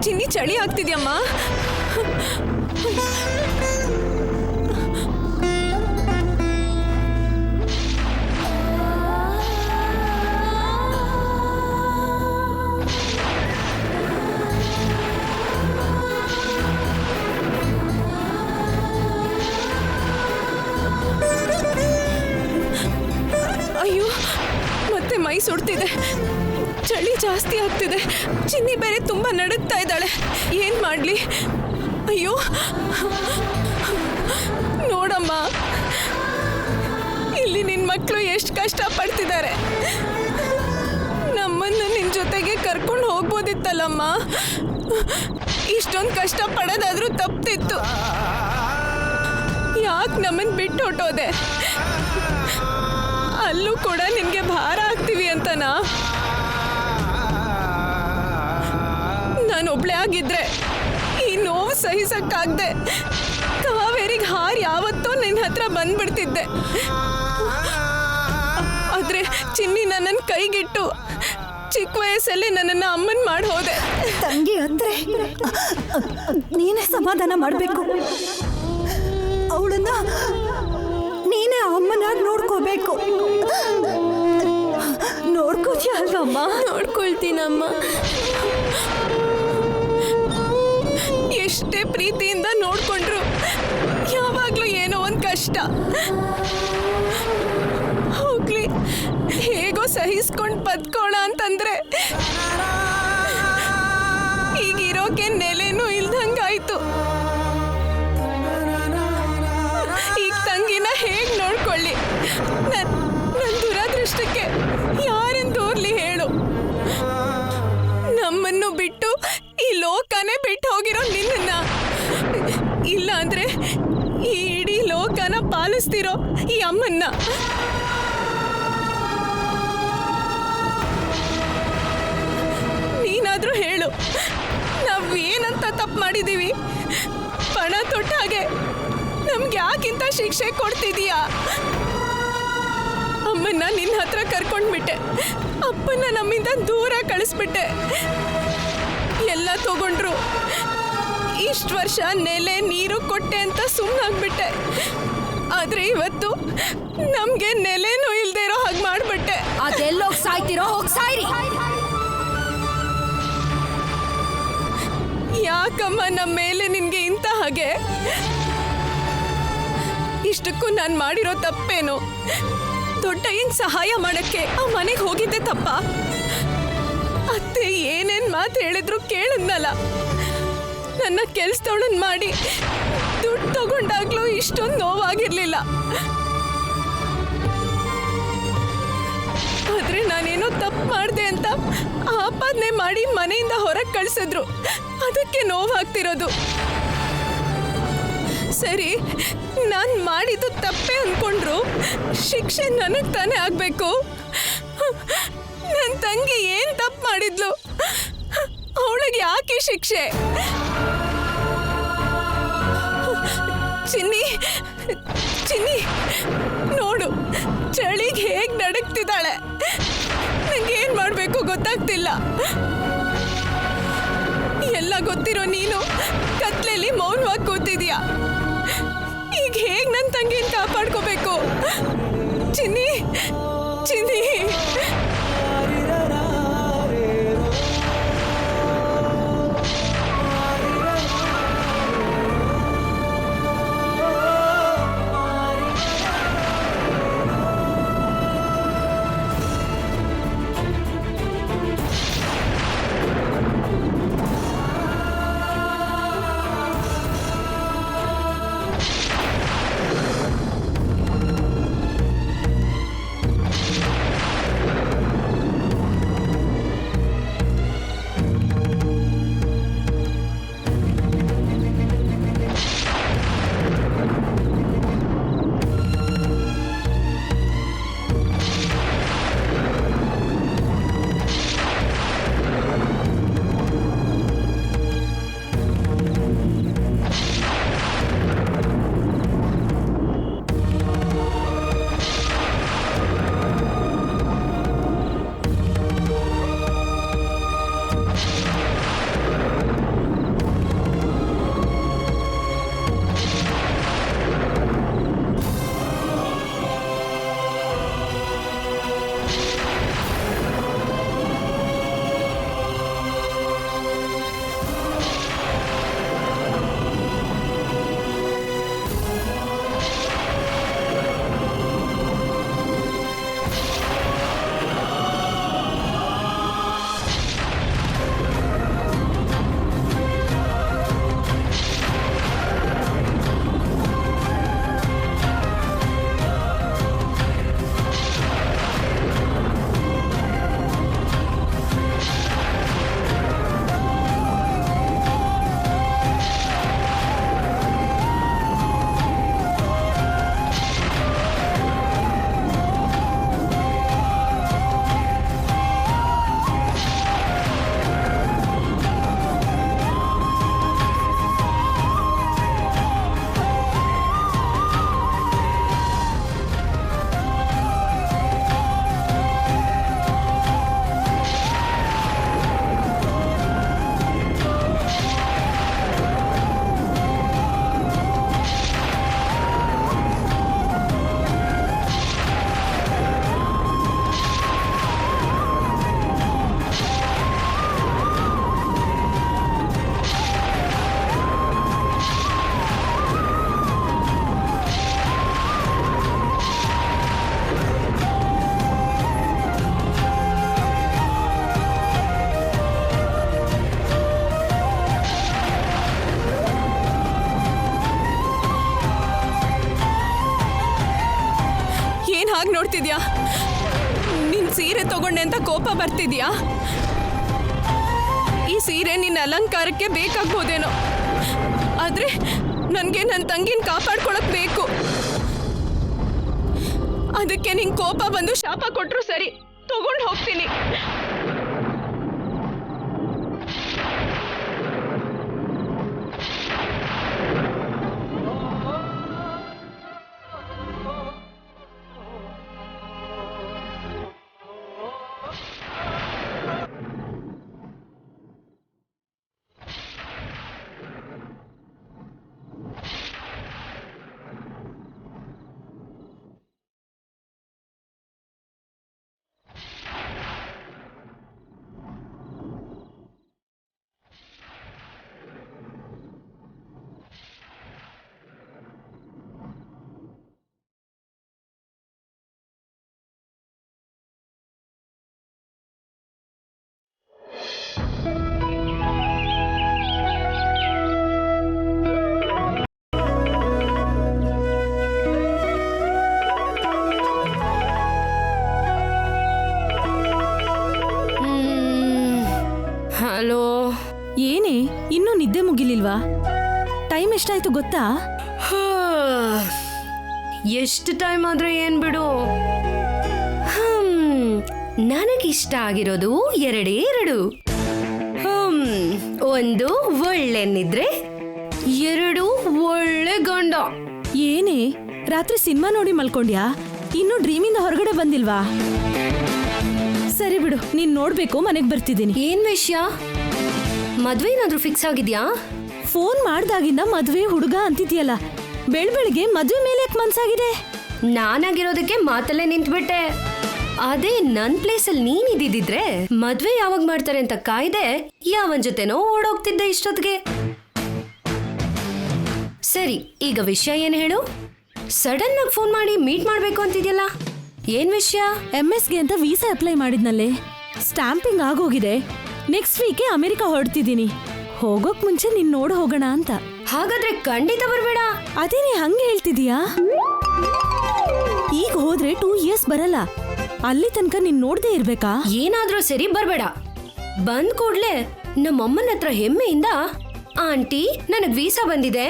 ಚಿನ್ನಿ, ಚಳಿ ಆಗ್ತಿದ್ಯಮ್ಮ. ಅಯ್ಯೋ, ಮತ್ತೆ ಮೈ ಸುಡ್ತಿದೆ, ಚಳಿ ಜಾಸ್ತಿ ಆಗ್ತಿದೆ. ಚಿನ್ನಿ ಬೇರೆ ತುಂಬಾ ನಡುಗ್ತಾ ಇದ್ದಾಳೆ. ಏನ್ ಮಾಡ್ಲಿ? ಅಯ್ಯೋ ನೋಡಮ್ಮ, ಇಲ್ಲಿ ನಿನ್ ಮಕ್ಕಳು ಎಷ್ಟು ಕಷ್ಟ ಪಡ್ತಿದ್ದಾರೆ. ನಮ್ಮನ್ನು ನಿನ್ ಜೊತೆಗೆ ಕರ್ಕೊಂಡು ಹೋಗ್ಬೋದಿತ್ತಲ್ಲಮ್ಮ. ಇಷ್ಟೊಂದು ಕಷ್ಟ ಪಡೋದಾದ್ರೂ ತಪ್ಪಿತ್ತು. ಯಾಕೆ ನಮ್ಮನ್ನು ಬಿಟ್ಟು ಹೊಟ್ಟೋದೆ? ಅಲ್ಲೂ ಕೂಡ ನಿನ್ಗೆ ಭಾರ ಆಗ್ತೀವಿ ಅಂತನಾ? ನಾನೊಬ್ಳೆ ಆಗಿದ್ರೆ ಈ ನೋವು ಸಹಿಸಕ್ಕಾಗ್ದೆ ಕಾವೇರಿಗೆ ಹಾರಿ ಯಾವತ್ತೋ ನಿನ್ನ ಹತ್ರ ಬಂದ್ಬಿಡ್ತಿದ್ದೆ. ಆದ್ರೆ ಚಿನ್ನಿ ನನ್ನನ್ನು ಕೈಗಿಟ್ಟು ಚಿಕ್ಕ ವಯಸ್ಸಲ್ಲಿ ನನ್ನನ್ನ ಅಮ್ಮನ್ ಮಾಡಿ ಹೋದೆ. ತಂಗಿ ಅಂದ್ರೆ ನೀನೇ ಸಮಾಧಾನ ಮಾಡಬೇಕು. ಅವಳನ್ನ ನೀನೇ ಅಮ್ಮನಾಗಿ ನೋಡ್ಕೋಬೇಕು. ನೋಡ್ಕೋತೀಯ ಅಲ್ವಮ್ಮ? ನೋಡ್ಕೊಳ್ತೀನಮ್ಮ. ಎಷ್ಟೇ ಪ್ರೀತಿಯಿಂದ ನೋಡ್ಕೊಂಡ್ರು ಯಾವಾಗ್ಲೂ ಏನೋ ಒಂದ್ ಕಷ್ಟ. ಹೋಗ್ಲಿ, ಹೇಗೋ ಸಹಿಸ್ಕೊಂಡ್ ಬದ್ಕೋಣ ಅಂತಂದ್ರೆ ಈಗಿರೋಕೆ ನೆಲೆನೂ ಇಲ್ದಂಗಾಯ್ತು. ಈಗ ತಂಗಿನ ಹೇಗ್ ನೋಡ್ಕೊಳ್ಳಿ? ನನ್ ದುರದೃಷ್ಟಕ್ಕೆ ಯಾರನ್ನು ದೂರ್ಲಿ ಹೇಳು? ನಮ್ಮನ್ನು ಬಿಟ್ಟು ಈ ಲೋಕನೇ ಬಿಟ್ಟು ಹೋಗಿರೋ ನಿನ್ನ, ಇಲ್ಲ ಅಂದ್ರೆ ಈ ಇಡೀ ಲೋಕನ ಪಾಲಿಸ್ತಿರೋ ಈ ಅಮ್ಮನ್ನ. ನೀನಾದ್ರೂ ಹೇಳು, ನಾವ್ ಏನಂತ ತಪ್ಪು ಮಾಡಿದೀವಿ? ಪಣ ತೊಟ್ಟ ಹಾಗೆ ನಮ್ಗೆ ಯಾಕಿಂತ ಶಿಕ್ಷೆ ಕೊಡ್ತಿದೀಯಾ? ಅಮ್ಮನ್ನ ನಿನ್ನ ಹತ್ರ ಕರ್ಕೊಂಡ್ಬಿಟ್ಟೆ, ಅಪ್ಪನ್ನ ನಮ್ಮಿಂದ ದೂರ ಕಳಿಸ್ಬಿಟ್ಟೆ. ಎಲ್ಲ ತಗೊಂಡ್ರು. ಇಷ್ಟು ವರ್ಷ ನೆಲೆ ನೀರು ಕೊಟ್ಟೆ ಅಂತ ಸುಮ್ಮನಾಗ್ಬಿಟ್ಟೆ. ಆದ್ರೆ ಇವತ್ತು ನಮ್ಗೆ ನೆಲೆನೂ ಇಲ್ದೇ ಇರೋ ಹಾಗೆ ಮಾಡ್ಬಿಟ್ಟೆ. ಅದೆಲ್ಲೋಗ್ ಸಾಯ್ತಿರೋ, ಹೋಗ್ ಸಾಯ್ರಿ. ಯಾಕಮ್ಮ ನಮ್ಮ ಮೇಲೆ ನಿನ್ಗೆ ಇಂತ ಹಾಗೆ? ಇಷ್ಟಕ್ಕೂ ನಾನು ಮಾಡಿರೋ ತಪ್ಪೇನು? ದೊಡ್ಡ ಏನ್ ಸಹಾಯ ಮಾಡಕ್ಕೆ ಆ ಮನೆಗೆ ಹೋಗಿದ್ದೆ ತಪ್ಪ? ಅತ್ತೆ ಏನೇನ್ ಮಾತು ಹೇಳಿದ್ರು ಕೇಳಿದ್ನಲ್ಲ. ನನ್ನ ಕೆಲ್ಸದವಳನ್ ಮಾಡಿ ದುಡ್ಡು ತಗೊಂಡಾಗ್ಲೂ ಇಷ್ಟೊಂದು ನೋವಾಗಿರ್ಲಿಲ್ಲ. ಆದ್ರೆ ನಾನೇನೋ ತಪ್ಪು ಮಾಡಿದೆ ಅಂತ ಆಪಾದನೆ ಮಾಡಿ ಮನೆಯಿಂದ ಹೊರಗೆ ಕಳ್ಸಿದ್ರು. ಅದಕ್ಕೆ ನೋವಾಗ್ತಿರೋದು. ಸರಿ, ನಾನು ಮಾಡಿದ್ದು ತಪ್ಪೇ ಅನ್ಕೊಂಡ್ರು ಶಿಕ್ಷೆ ನನಗೆ ತಾನೇ ಆಗ್ಬೇಕು. ನನ್ನ ತಂಗಿ ಏನ್ ತಪ್ಪು ಮಾಡಿದ್ಲು? ಅವಳಿಗೆ ಯಾಕೆ ಶಿಕ್ಷೆ? ಚಿನ್ನಿ, ಚಿನ್ನಿ ನೋಡು, ಚಳಿಗೆ ಹೇಗ್ ನಡಕ್ತಿದ್ದಾಳೆ. ನಂಗೇನ್ ಮಾಡ್ಬೇಕು ಗೊತ್ತಾಗ್ತಿಲ್ಲ. ಎಲ್ಲ ಗೊತ್ತಿರೋ ನೀನು ಕತ್ಲೆಯಲ್ಲಿ ಮೌನವಾಗಿ ಕೂತಿದ್ಯಾ. ಈಗ ಹೇಗ್ ನನ್ನ ತಂಗಿನ ಕಾಪಾಡ್ಕೋಬೇಕು? ಚಿನ್ನಿ, ಚಿನ್ನಿ. ತಗೊಂಡೆ ಅಂತ ಕೋಪ ಬರ್ತಿದ್ಯಾ? ಈ ಸೀರೆ ನಿನ್ನ ಅಲಂಕಾರಕ್ಕೆ ಬೇಕಾಗ್ಬೋದೇನೋ, ಆದ್ರೆ ನನ್ಗೆ ನನ್ನ ತಂಗಿನ ಕಾಪಾಡ್ಕೊಳಕ್ ಬೇಕು. ಅದಕ್ಕೆ ನಿಂಗೆ ಕೋಪ ಬಂದು ಶಾಪ ಕೊಟ್ರು ಸರಿ, ತಗೊಂಡು ಹೋಗ್ತೀನಿ. ಹಲೋ, ಏನೇ ಇನ್ನೂ ನಿದ್ದೆ ಮುಗಿಲಿಲ್ವಾ? ಟೈಮ್ ಎಷ್ಟಾಯ್ತು ಗೊತ್ತಾ? ಎಷ್ಟು ಟೈಮ್ ಆದ್ರೆ ಏನ್ ಬಿಡು. ನನಗಿಷ್ಟ ಆಗಿರೋದು ಎರಡೇ ಎರಡು. ಒಂದು ಒಳ್ಳೆ ನಿದ್ರೆ, ಎರಡು ಒಳ್ಳೆ ಗಂಡ. ಏನೇ ರಾತ್ರಿ ಸಿನಿಮಾ ನೋಡಿ ಮಲ್ಕೊಂಡ್ಯಾ? ಇನ್ನೂ ಡ್ರೀಮಿಂದ ಹೊರಗಡೆ ಬಂದಿಲ್ವಾ? ಸರಿ ಬಿಡು, ನೀನ್ ನೋಡ್ಬೇಕು, ಮನೆಗ್ ಬರ್ತಿದ್ದೀನಿ. ಏನ್ ವಿಷಯ? ಮದ್ವೆ ಏನಾದ್ರೂ ಫಿಕ್ಸ್ ಆಗಿದ್ಯಾ? ಫೋನ್ ಮಾಡ್ದಾಗಿಂದ ಮದ್ವೆ ಹುಡುಗ ಅಂತಿದ್ಯಲ್ಲ, ಬೆಳಗ್ಗೆ ಮದ್ವೆ ಮೇಲೆ ಯಾಕೆ ಮನ್ಸಾಗಿದೆ? ನಾನಾಗಿರೋದಕ್ಕೆ ಮಾತಲ್ಲೇ ನಿಂತ್ಬಿಟ್ಟೆ. ಅದೇ ನನ್ ಪ್ಲೇಸಲ್ಲಿ ನೀನ್ ಇದ್ದಿದ್ರೆ ಮದ್ವೆ ಯಾವಾಗ ಮಾಡ್ತಾರೆ ಅಂತ ಕಾಯ್ದೆ ಯಾವನ್ ಜೊತೆನೋ ಓಡೋಗ್ತಿದ್ದೆ ಇಷ್ಟೊತ್ತಿಗೆ. ಸರಿ, ಈಗ ವಿಷಯ ಏನ್ ಹೇಳು? ಸಡನ್ ಆಗಿ ಫೋನ್ ಮಾಡಿ ಮೀಟ್ ಮಾಡ್ಬೇಕು ಅಂತಿದ್ಯಲ್ಲ, ಏನ್ ವಿಷಯ? MS-ಗೆ ಅಂತ ವೀಸಾ ಅಪ್ಲೈ ಮಾಡಿದ್ನಲ್ಲೇ, ಸ್ಟಾಂಪಿಂಗ್ ಆಗೋಗಿದೆ. ನೆಕ್ಸ್ಟ್ ವೀಕೆ ಅಮೆರಿಕ ಹೊರಡ್ತಿದ್ದೀನಿ. ಹೋಗೋಕ್ ಮುಂಚೆ ನಿನ್ ನೋಡ್ ಹೋಗೋಣ ಅಂತ. ಹಾಗಾದ್ರೆ ಖಂಡಿತ ಬರ್ಬೇಡ. ಅದೇನೇ ಹಂಗೆ ಹೇಳ್ತಿದೀಯಾ? ಈಗ ಹೋದ್ರೆ 2 years ಬರಲ್ಲ. ಅಲ್ಲಿ ತನಕ ನೀನ್ ನೋಡ್ದೇ ಇರ್ಬೇಕಾ? ಏನಾದ್ರೂ ಸರಿ ಬರ್ಬೇಡ. ಬಂದ್ ಕೂಡ್ಲೆ ನಮ್ಮಮ್ಮನ ಹತ್ರ ಹೆಮ್ಮೆಯಿಂದ, ಆಂಟಿ ನನಗ್ ವೀಸಾ ಬಂದಿದೆ,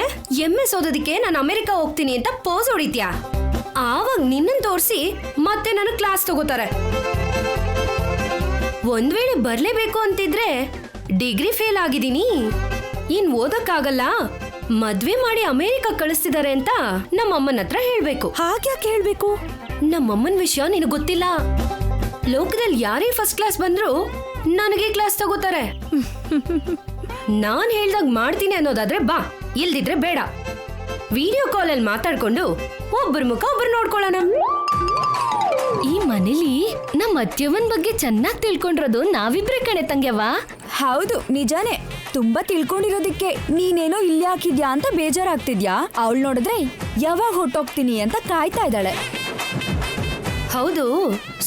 MS ಓದೋದಕ್ಕೆ ನಾನು ಅಮೆರಿಕ ಹೋಗ್ತೀನಿ ಅಂತ ಪೋಸ್ ಹೊಡಿತ್ಯಾ. ಆವಾಗ ನಿನ್ನನ್ ತೋರಿಸಿ ಮತ್ತೆ ನನಗ್ ಕ್ಲಾಸ್ ತಗೋತಾರೆ. ಒಂದ್ ವೇಳೆ ಬರ್ಲೇಬೇಕು ಅಂತಿದ್ರೆ ಡಿಗ್ರಿ ಫೇಲ್ ಆಗಿದ್ದೀನಿ, ಇನ್ ಓದಕ್ಕಾಗಲ್ಲ, ಮದ್ವೆ ಮಾಡಿ ಅಮೆರಿಕ ಕಳಿಸ್ತಿದ್ದಾರೆ ಅಂತ ನಮ್ಮಮ್ಮನ ಹತ್ರ ಹೇಳ್ಬೇಕು. ಹಾಗ್ಯಾಕೆ ಹೇಳ್ಬೇಕು? ನಮ್ಮಮ್ಮನ ವಿಷಯ ನಿನಗ್ ಗೊತ್ತಿಲ್ಲ. ಲೋಕದಲ್ಲಿ ಯಾರೇ ಫಸ್ಟ್ ಕ್ಲಾಸ್ ಬಂದ್ರು ನನಗೆ ಕ್ಲಾಸ್ ತಗೋತಾರೆ. ನಾನ್ ಹೇಳ್ದಾಗ ಮಾಡ್ತೀನಿ ಅನ್ನೋದಾದ್ರೆ ಬಾ, ಇಲ್ದಿದ್ರೆ ಬೇಡ. ವಿಡಿಯೋ ಕಾಲಲ್ಲಿ ಮಾತಾಡ್ಕೊಂಡು ಒಬ್ಬರ ಮುಖ ಒಬ್ರು ನೋಡ್ಕೊಳ್ಳೋಣ. ಈ ಮನೇಲಿ ನಮ್ಮ ಅತ್ಯವನ್ ಬಗ್ಗೆ ಚೆನ್ನಾಗಿ ತಿಳ್ಕೊಂಡಿರೋದು ನಾವಿಬ್ರೆ ಕಣೆ ತಂಗ್ಯವ್ವ. ಹೌದು, ನಿಜಾನೇ. ತುಂಬಾ ತಿಳ್ಕೊಂಡಿರೋದಕ್ಕೆ ನೀನೇನೋ ಇಲ್ಲಿ ಹಾಕಿದ್ಯಾ ಅಂತ ಬೇಜಾರಾಗ್ತಿದ್ಯಾ? ಅವಳು ನೋಡಿದ್ರೆ ಯಾವಾಗ ಹೊಟ್ಟೋಗ್ತೀನಿ ಅಂತ ಕಾಯ್ತಾ ಇದ್ದಾಳೆ. ಹೌದು,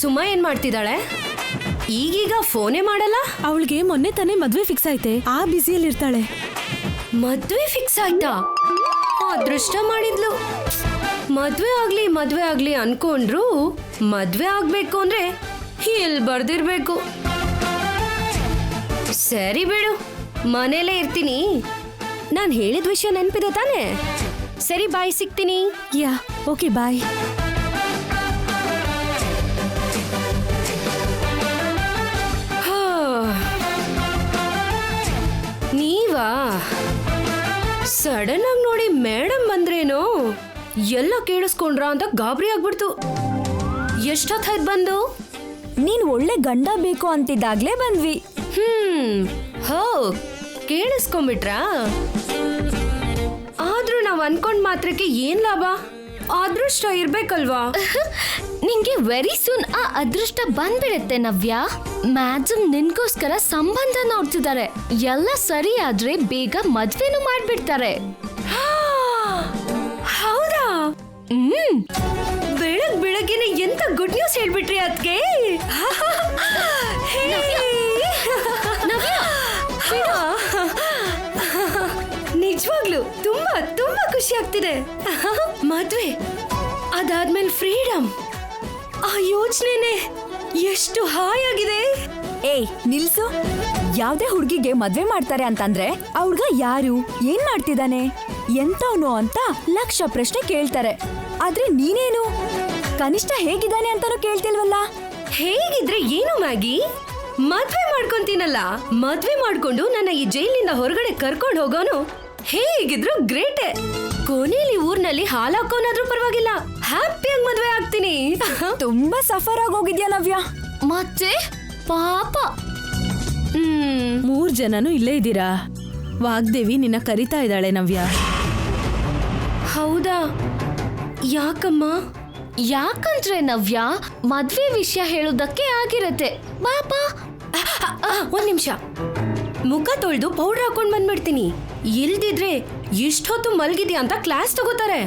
ಸುಮಾ ಏನ್ ಮಾಡ್ತಿದ್ದಾಳೆ? ಈಗೀಗ ಫೋನೇ ಮಾಡಲ್ಲ. ಅವಳಿಗೆ ಮೊನ್ನೆ ತಾನೇ ಮದ್ವೆ ಫಿಕ್ಸ್ ಆಯ್ತೆ, ಆ ಬ್ಯುಸಿಯಲ್ಲಿ ಇರ್ತಾಳೆ. ಮದ್ವೆ ಫಿಕ್ಸ್ ಆಯ್ತಾ? ಅದೃಷ್ಟ ಮಾಡಿದ್ಲು. ಮದ್ವೆ ಆಗ್ಲಿ ಅನ್ಕೊಂಡ್ರು ಮದ್ವೆ ಆಗ್ಬೇಕು ಅಂದ್ರೆ ಇಲ್ಲಿ ಬರ್ದಿರ್ಬೇಕು. ಸರಿ ಬಿಡು, ಮನೇಲೇ ಇರ್ತೀನಿ. ನಾನ್ ಹೇಳಿದ ವಿಷಯ ನೆನ್ಪಿದೆ ತಾನೆ? ಸರಿ, ಬಾಯ್, ಸಿಗ್ತೀನಿ. ಯಾ, ಓಕೆ, ಬಾಯ್. ನೀವಾ? ಸಡನ್ ಆಗಿ ನೋಡಿ ಮೇಡಮ್ ಬಂದ್ರೇನೋ, ಎಲ್ಲ ಕೇಳಿಸ್ಕೊಂಡ್ರ ಅಂತ ಗಾಬರಿ ಆಗ್ಬಿಡ್ತು. ಎಷ್ಟೊತ್ತಾಯ್ತು ಬಂದು? ನೀನ್ ಒಳ್ಳೆ ಗಂಡ ಬೇಕು ಅಂತಿದ್ದಾಗ್ಲೇ ಬಂದ್ವಿ. ಹೋ, ಕೇಳಿಸ್ಕೊಂಡ್ಬಿಟ್ರಾ? ಆದ್ರೂ ನಾವ್ ಅನ್ಕೊಂಡ್ ಮಾತ್ರಕ್ಕೆ ಏನ್ ಲಾಭ? ಅದೃಷ್ಟ ಇರ್ಬೇಕಲ್ವಾ? ನಿಂಗೆ ವೆರಿ ಸೂನ್ ಆ ಅದೃಷ್ಟ ಬಂದ್ಬಿಡುತ್ತೆ ನವ್ಯ. ಮ್ಯಾಡಮ್ ನಿನ್ಗೋಸ್ಕರ ಸಂಬಂಧ ನೋಡ್ತಿದ್ದಾರೆ. ಎಲ್ಲ ಸರಿ ಆದ್ರೆ ಬೇಗ ಮದ್ವೆನೂ ಮಾಡ್ಬಿಡ್ತಾರೆ. ಹೌದಾ? ಬೆಳಗ್ಗೆನೆ ಎಂತ ಗುಡ್ ನ್ಯೂಸ್ ಹೇಳ್ಬಿಟ್ರಿ ಅದ್ಕೆ. ನಿಜವಾಗ್ಲು ತುಂಬಾ ತುಂಬಾ ಖುಷಿ ಆಗ್ತಿದೆ. ಮದ್ವೆ ಅದಾದ್ಮೇಲೆ ಫ್ರೀಡಮ್, ಆ ಯೋಚನೆನೆ ಎಷ್ಟು ಹಾಯಾಗಿದೆ. ಏಯ್ ನಿಲ್ಸು. ಯಾವ್ದೇ ಹುಡ್ಗಿಗೆ ಮದ್ವೆ ಮಾಡ್ತಾರೆ ಅಂತಂದ್ರೆ ಆ ಹುಡ್ಗ ಯಾರು, ಏನ್ ಮಾಡ್ತಿದ್ದಾನೆ, ಎಂತವನು ಅಂತ ಲಕ್ಷ ಪ್ರಶ್ನೆ ಕೇಳ್ತಾರೆ. ಆದ್ರೆ ನೀನೇನು ಕನಿಷ್ಠ ಹೇಗಿದ್ದಾನೆ ಅಂತಾನು ಕೇಳ್ತಿಲ್ವಲ್ಲ. ಹೇಗಿದ್ರೆ ಏನು ಮ್ಯಾಗಿ, ಮದ್ವೆ ಮಾಡ್ಕೊಂತೀನಲ್ಲ, ಮದ್ವೆ ಮಾಡ್ಕೊಂಡು ನನ್ನ ಈ ಜೈಲಿನಿಂದ ಹೊರಗಡೆ ಕರ್ಕೊಂಡು ಹೋಗೋನು ಹೇಗಿದ್ರು ಗ್ರೇಟೆ. ಕೊನೆಯಲ್ಲಿ ಊರ್ನಲ್ಲಿ ಹಾಲು ಹಾಕೋನಾದ್ರೂ ಪರವಾಗಿಲ್ಲ, ಹ್ಯಾಪಿಯಾಗಿ ಮದ್ವೆ ಆಗ್ತೀನಿ. ತುಂಬಾ ಸಫರ್ ಆಗೋಗಿದ್ಯಾ ನವ್ಯ. ಮತ್ತೆ ಪಾಪ. 3 ಜನನು ಇಲ್ಲೇ ಇದ್ದೀರಾ? ವಾಗ್ದೇವಿ ನಿನ್ನ ಕರಿತಾ ಇದ್ದಾಳೆ ನವ್ಯ. ಹೌದಾ? ಯಾಕಮ್ಮ? ಯಾಕಂದ್ರೆ ನವ್ಯ ಮದ್ವೆ ವಿಷಯ ಹೇಳೋದಕ್ಕೆ ಆಗಿರತ್ತೆ. ಬಾಪಾ, ಒಂದ್ ನಿಮಿಷ, ಮುಖ ತೊಳೆದು ಪೌಡರ್ ಹಾಕೊಂಡ್ ಬಂದ್ಬಿಡ್ತೀನಿ. ಇಲ್ದಿದ್ರೆ ಇಷ್ಟೊತ್ತು ಮಲ್ಗಿದ್ಯಾ ಅಂತ ಕ್ಲಾಸ್ ತಗೋತಾರೆ.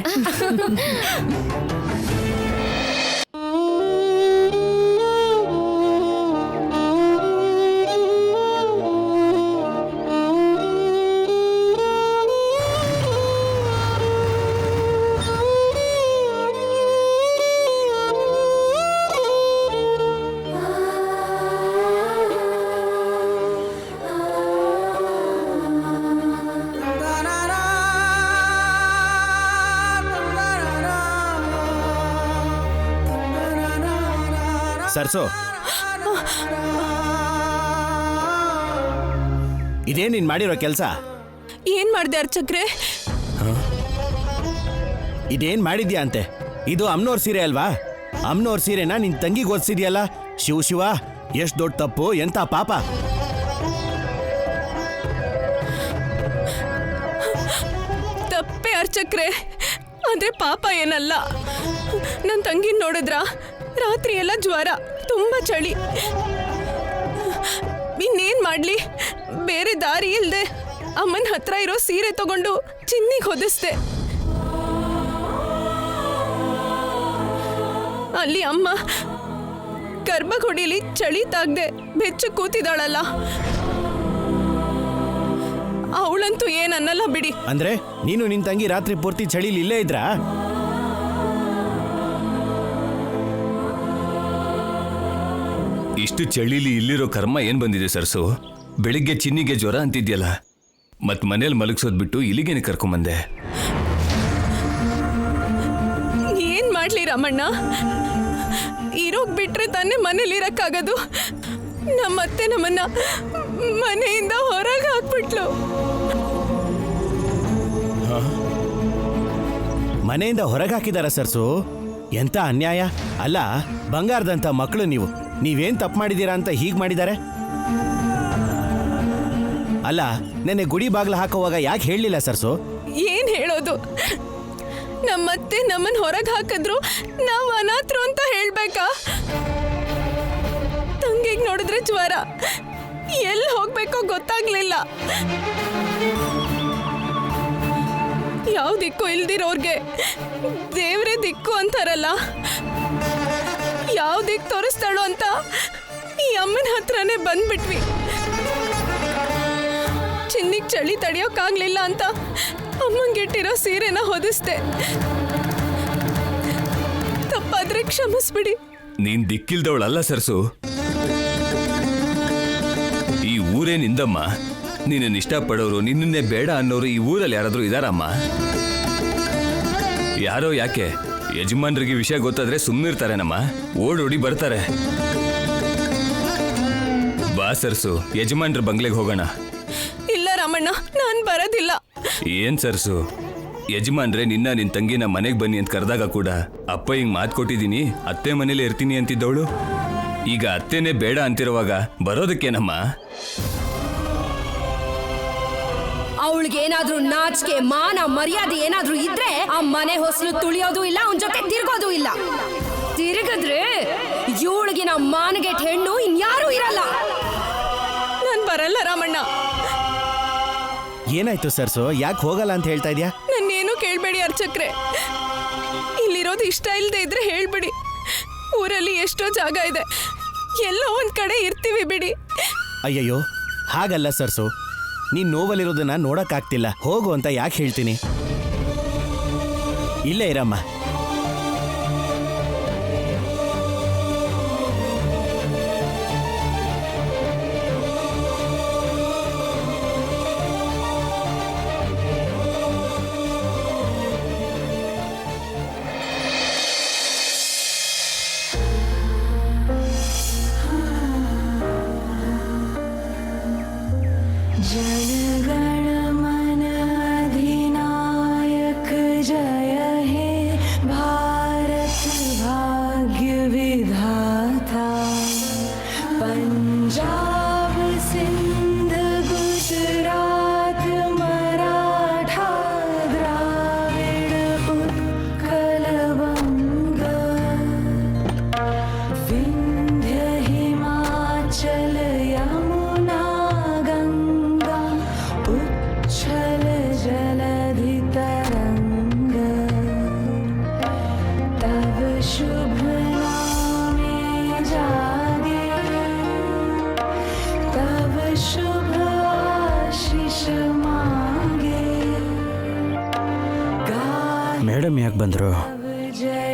ಸರ್ಸೋ, ಇದೇ ನೀನ್ ಮಾಡಿರೋ ಕೆಲಸ? ಏನ್ ಮಾಡ್ದೆ ಅರ್ಚಕ್ರೆ? ಇದೇನ್ ಮಾಡಿದ್ಯಾ ಅಂತೆ? ಇದು ಅಮ್ನೋರ್ ಸೀರೆ ಅಲ್ವಾ? ಅಮ್ನೋರ್ ಸೀರೆನ ನಿನ್ ತಂಗಿಗೆ ಓದಿಸಿದ್ಯಲ್ಲ. ಶಿವ ಶಿವ, ಎಷ್ಟ್ ದೊಡ್ಡ ತಪ್ಪು, ಎಂತ ಪಾಪ. ತಪ್ಪೆ ಅರ್ಚಕ್ರೆ, ಆದ್ರೆ ಪಾಪ ಏನಲ್ಲ. ನನ್ ತಂಗಿನ್ ನೋಡಿದ್ರ ರಾತ್ರಿ ಎಲ್ಲ ಜ್ವರ, ತುಂಬಾ ಚಳಿ. ಇನ್ನೇನ್ ಮಾಡ್ಲಿ, ಬೇರೆ ದಾರಿ ಇಲ್ದೆ ಅಮ್ಮನ ಹತ್ರ ಇರೋ ಸೀರೆ ತಗೊಂಡು ಚಿನ್ನಿಗೆ ಹೊದಿಸ್ದೆ. ಅಲ್ಲಿ ಅಮ್ಮ ಗರ್ಭಗುಡಿಲಿ ಚಳಿ ತಾಗ್ದೆ ಬೆಚ್ಚ ಕೂತಿದ್ದಾಳಲ್ಲ, ಅವಳಂತೂ ಏನನ್ನಲ್ಲ ಬಿಡಿ. ಅಂದ್ರೆ ನೀನು ನಿನ್ ತಂಗಿ ರಾತ್ರಿ ಪೂರ್ತಿ ಚಳಿಲಿ ಇಲ್ಲೇ ಇದ್ರಾ? ಇಷ್ಟು ಚಳಿಲಿ ಇಲ್ಲಿರೋ ಕರ್ಮ ಏನ್ ಬಂದಿದೆ ಸರ್ಸು? ಬೆಳಿಗ್ಗೆ ಚಿನ್ನಿಗೆ ಜ್ವರ ಅಂತಿದ್ಯಲ್ಲ, ಮತ್ ಮನೇಲಿ ಮಲಗಿಸೋದ್ ಬಿಟ್ಟು ಇಲ್ಲಿಗೇನೆ ಕರ್ಕೊಂಬಂದೆ. ಏನ್ ಮಾಡ್ಲಿ ರಾಮಣ್ಣ, ಇರೋಗ್ ಬಿಟ್ರೆ ತಾನೇ ಮನೇಲಿ ಇರಕ್ಕಾಗದು. ನಮ್ಮತ್ತೆ ನಮ್ಮನ್ನ ಮನೆಯಿಂದ ಹೊರಗೆ ಹಾಕ್ಬಿಟ್ಲು. ಮನೆಯಿಂದ ಹೊರಗೆ ಹಾಕಿದಾರ ಸರ್ಸು? ಎಂತ ಅನ್ಯಾಯ ಅಲ್ಲ. ಬಂಗಾರದಂತ ಮಕ್ಕಳು ನೀವು, ನೀವೇನ್ ತಪ್ಪು ಮಾಡಿದೀರಾ ಅಂತ ಹೀಗ್ ಮಾಡಿದ್ದಾರೆ? ಅಲ್ಲ, ನೆನ್ನೆ ಗುಡಿ ಬಾಗ್ಲ ಹಾಕುವಾಗ ಯಾಕೆ ಹೇಳಲಿಲ್ಲ ಸರ್ಸು? ಏನ್ ಹೇಳೋದು, ನಮ್ಮತ್ತೆ ನಮ್ಮನ್ ಹೊರಗೆ ಹಾಕಿದ್ರು ನಾವು ಅನಾಥರು ಅಂತ ಹೇಳ್ಬೇಕಾ? ತಂಗಿಗೆ ನೋಡಿದ್ರೆ ಜ್ವರ, ಎಲ್ಲಿ ಹೋಗ್ಬೇಕೋ ಗೊತ್ತಾಗ್ಲಿಲ್ಲ. ಯಾವ ದಿಕ್ಕು ಇಲ್ದಿರೋರ್ಗೆ ದೇವ್ರೇ ದಿಕ್ಕು ಅಂತಾರಲ್ಲ, ಯಾವ ದಿಕ್ಕು ತೋರಿಸ್ತಾಳೋ ಅಂತ ಈ ಅಮ್ಮನ ಹತ್ರನೇ ಬಂದ್ಬಿಟ್ವಿ. ಚಿನ್ನಿಗೆ ಚಳಿ ತಡಿಯೋಕ್ಕಾಗ್ಲಿಲ್ಲ ಅಂತ ಅಮ್ಮಂಗಿಟ್ಟಿರೋ ಸೀರೆನ ಹೊದಿಸ್ದೆ. ತಪ್ಪಾದ್ರೆ ಕ್ಷಮಿಸ್ಬಿಡಿ. ನೀನ್ ದಿಕ್ಕಿಲ್ದವಳಲ್ಲ ಸರ್ಸು. ಈ ಊರೇ ನಿಂದಮ್ಮ. ನಿನ್ನನ್ನು ಇಷ್ಟಪಡೋರು, ನಿನ್ನನ್ನೇ ಬೇಡ ಅನ್ನೋರು ಈ ಊರಲ್ಲಿ ಯಾರಾದ್ರೂ ಇದಾರಮ್ಮ? ಯಾರೋ ಯಾಕೆ ಯಜಮಾನ್ರಿಗೆ ವಿಷಯ ಗೊತ್ತಾದ್ರೆ ಸುಮ್ಮನಿರ್ತಾರೇನಮ್ಮ? ಓಡೋಡಿ ಬರ್ತಾರೆ. ಬಾ ಸರ್ಸು, ಯಜಮಾನ್ರ ಬಂಗ್ಲೆಗೆ ಹೋಗೋಣ. ಇಲ್ಲ ರಾಮಣ್ಣ, ನಾನ್ ಬರೋದಿಲ್ಲ. ಏನ್ ಸರ್ಸು, ಯಜಮಾನ್ರೆ ನಿನ್ನ ತಂಗಿನ ಮನೆಗೆ ಬನ್ನಿ ಅಂತ ಕರೆದಾಗ ಕೂಡ ಅಪ್ಪ ಹಿಂಗ್ ಮಾತು ಕೊಟ್ಟಿದ್ದೀನಿ, ಅತ್ತೆ ಮನೇಲಿ ಇರ್ತೀನಿ ಅಂತಿದ್ದವಳು ಈಗ ಅತ್ತೆನೇ ಬೇಡ ಅಂತಿರುವಾಗ ಬರೋದಕ್ಕೇನಮ್ಮ? ಅವಳಿಗೇನಾದ್ರೂ ನಾಚಿಕೆ ಮಾನ ಮರ್ಯಾದೆ ಏನಾದ್ರೂ ಇದ್ರೆ ಆ ಮನೆ ಹೊಸಲು ತುಳಿಯೋದು ಇಲ್ಲ, ಅವನ ಜೊತೆ ತಿರ್ಗೋದು ಇಲ್ಲ. ತಿರುಗಿದ್ರೆ ಇವಳಿಗಿನ ಮಾನಗೆಟ್ ಹೆಣ್ಣು ಇನ್ಯಾರೂ ಇರಲ್ಲ. ನಾನ್ ಬರಲ್ಲ ರಾಮಣ್ಣ. ಏನಾಯ್ತು ಸರ್ಸು, ಯಾಕೆ ಹೋಗಲ್ಲ ಅಂತ ಹೇಳ್ತಾ ಇದ್ಯಾ? ನನ್ನೇನು ಕೇಳ್ಬೇಡಿ ಅರ್ಚಕ್ರೆ, ಇಲ್ಲಿರೋದು ಇಷ್ಟ ಇಲ್ಲದೆ ಇದ್ರೆ ಹೇಳ್ಬಿಡಿ. ಊರಲ್ಲಿ ಎಷ್ಟೋ ಜಾಗ ಇದೆ, ಎಲ್ಲೋ ಒಂದ್ ಕಡೆ ಇರ್ತೀವಿ ಬಿಡಿ. ಅಯ್ಯಯ್ಯೋ, ಹಾಗಲ್ಲ ಸರ್ಸು, ನೀನ್ ನೋವಲ್ಲಿರೋದನ್ನ ನೋಡಕ್ಕಾಗ್ತಿಲ್ಲ, ಹೋಗು ಅಂತ ಯಾಕೆ ಹೇಳ್ತೀನಿ? ಇಲ್ಲೇ ಇರಮ್ಮ. जनगणमन अधिनायक जय हे भारत भाग्य विधाता पंजाब सिंध गुजरात मराठा द्राविड़ उत्कल बंग विंध्य हिमाचल यमुना गंगा उच्छल जलधि तरंग तब शुभ नामे जागे तब शुभ आशीष मांगे गाए ಮೇಡಮ್ ಯಾಕೆ ಬಂದರು? जय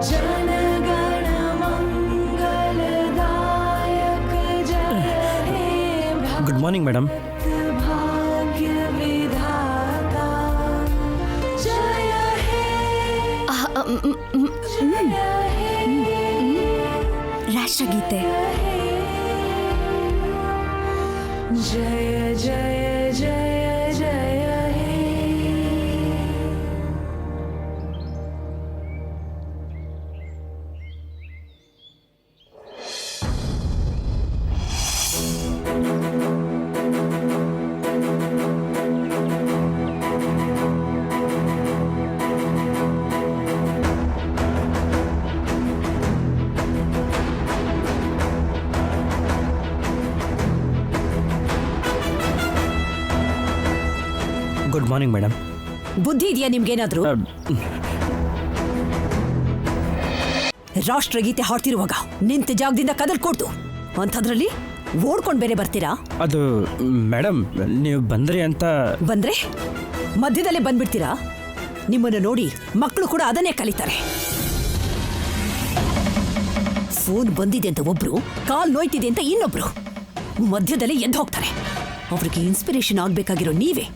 जनगण मंगलदायक जय हे ಗುಡ್ ಮಾರ್ನಿಂಗ್ ಮೇಡಮ್. भाग्य विधाता जय हे ರಾಷ್ಟ್ರಗೀತೆ. जय जय जय जय हे ಗುಡ್ ಮಾರ್ನಿಂಗ್ ಮೇಡಮ್. ಬುದ್ಧಿ ಇದೆಯಾ ನಿಮ್ಗೇನಾದ್ರೂ? ರಾಷ್ಟ್ರಗೀತೆ ಹಾಡ್ತಿರುವಾಗ ನಿಂತ ಜಾಗದಿಂದ ಕದಲ್ಕೊಡ್ತು ಅಂಥದ್ರಲ್ಲಿ ಓಡ್ಕೊಂಡ್ ಬೇರೆ ಬರ್ತೀರಾ? ಅದು ಮೇಡಮ್, ನೀವು ಬಂದ್ರಿ ಅಂತ. ಬಂದ್ರೆ ಮಧ್ಯದಲ್ಲೇ ಬಂದ್ಬಿಡ್ತೀರಾ? ನಿಮ್ಮನ್ನು ನೋಡಿ ಮಕ್ಕಳು ಕೂಡ ಅದನ್ನೇ ಕಲಿತಾರೆ. ಫೋನ್ ಬಂದಿದೆ ಅಂತ ಒಬ್ರು, ಕಾಲ್ ನೋಯ್ತಿದೆ ಅಂತ ಇನ್ನೊಬ್ರು ಮಧ್ಯದಲ್ಲೇ ಎದ್ದು ಹೋಗ್ತಾರೆ. ಅವ್ರಿಗೆ ಇನ್ಸ್ಪಿರೇಷನ್ ಆಗ್ಬೇಕಾಗಿರೋ ನೀವೇ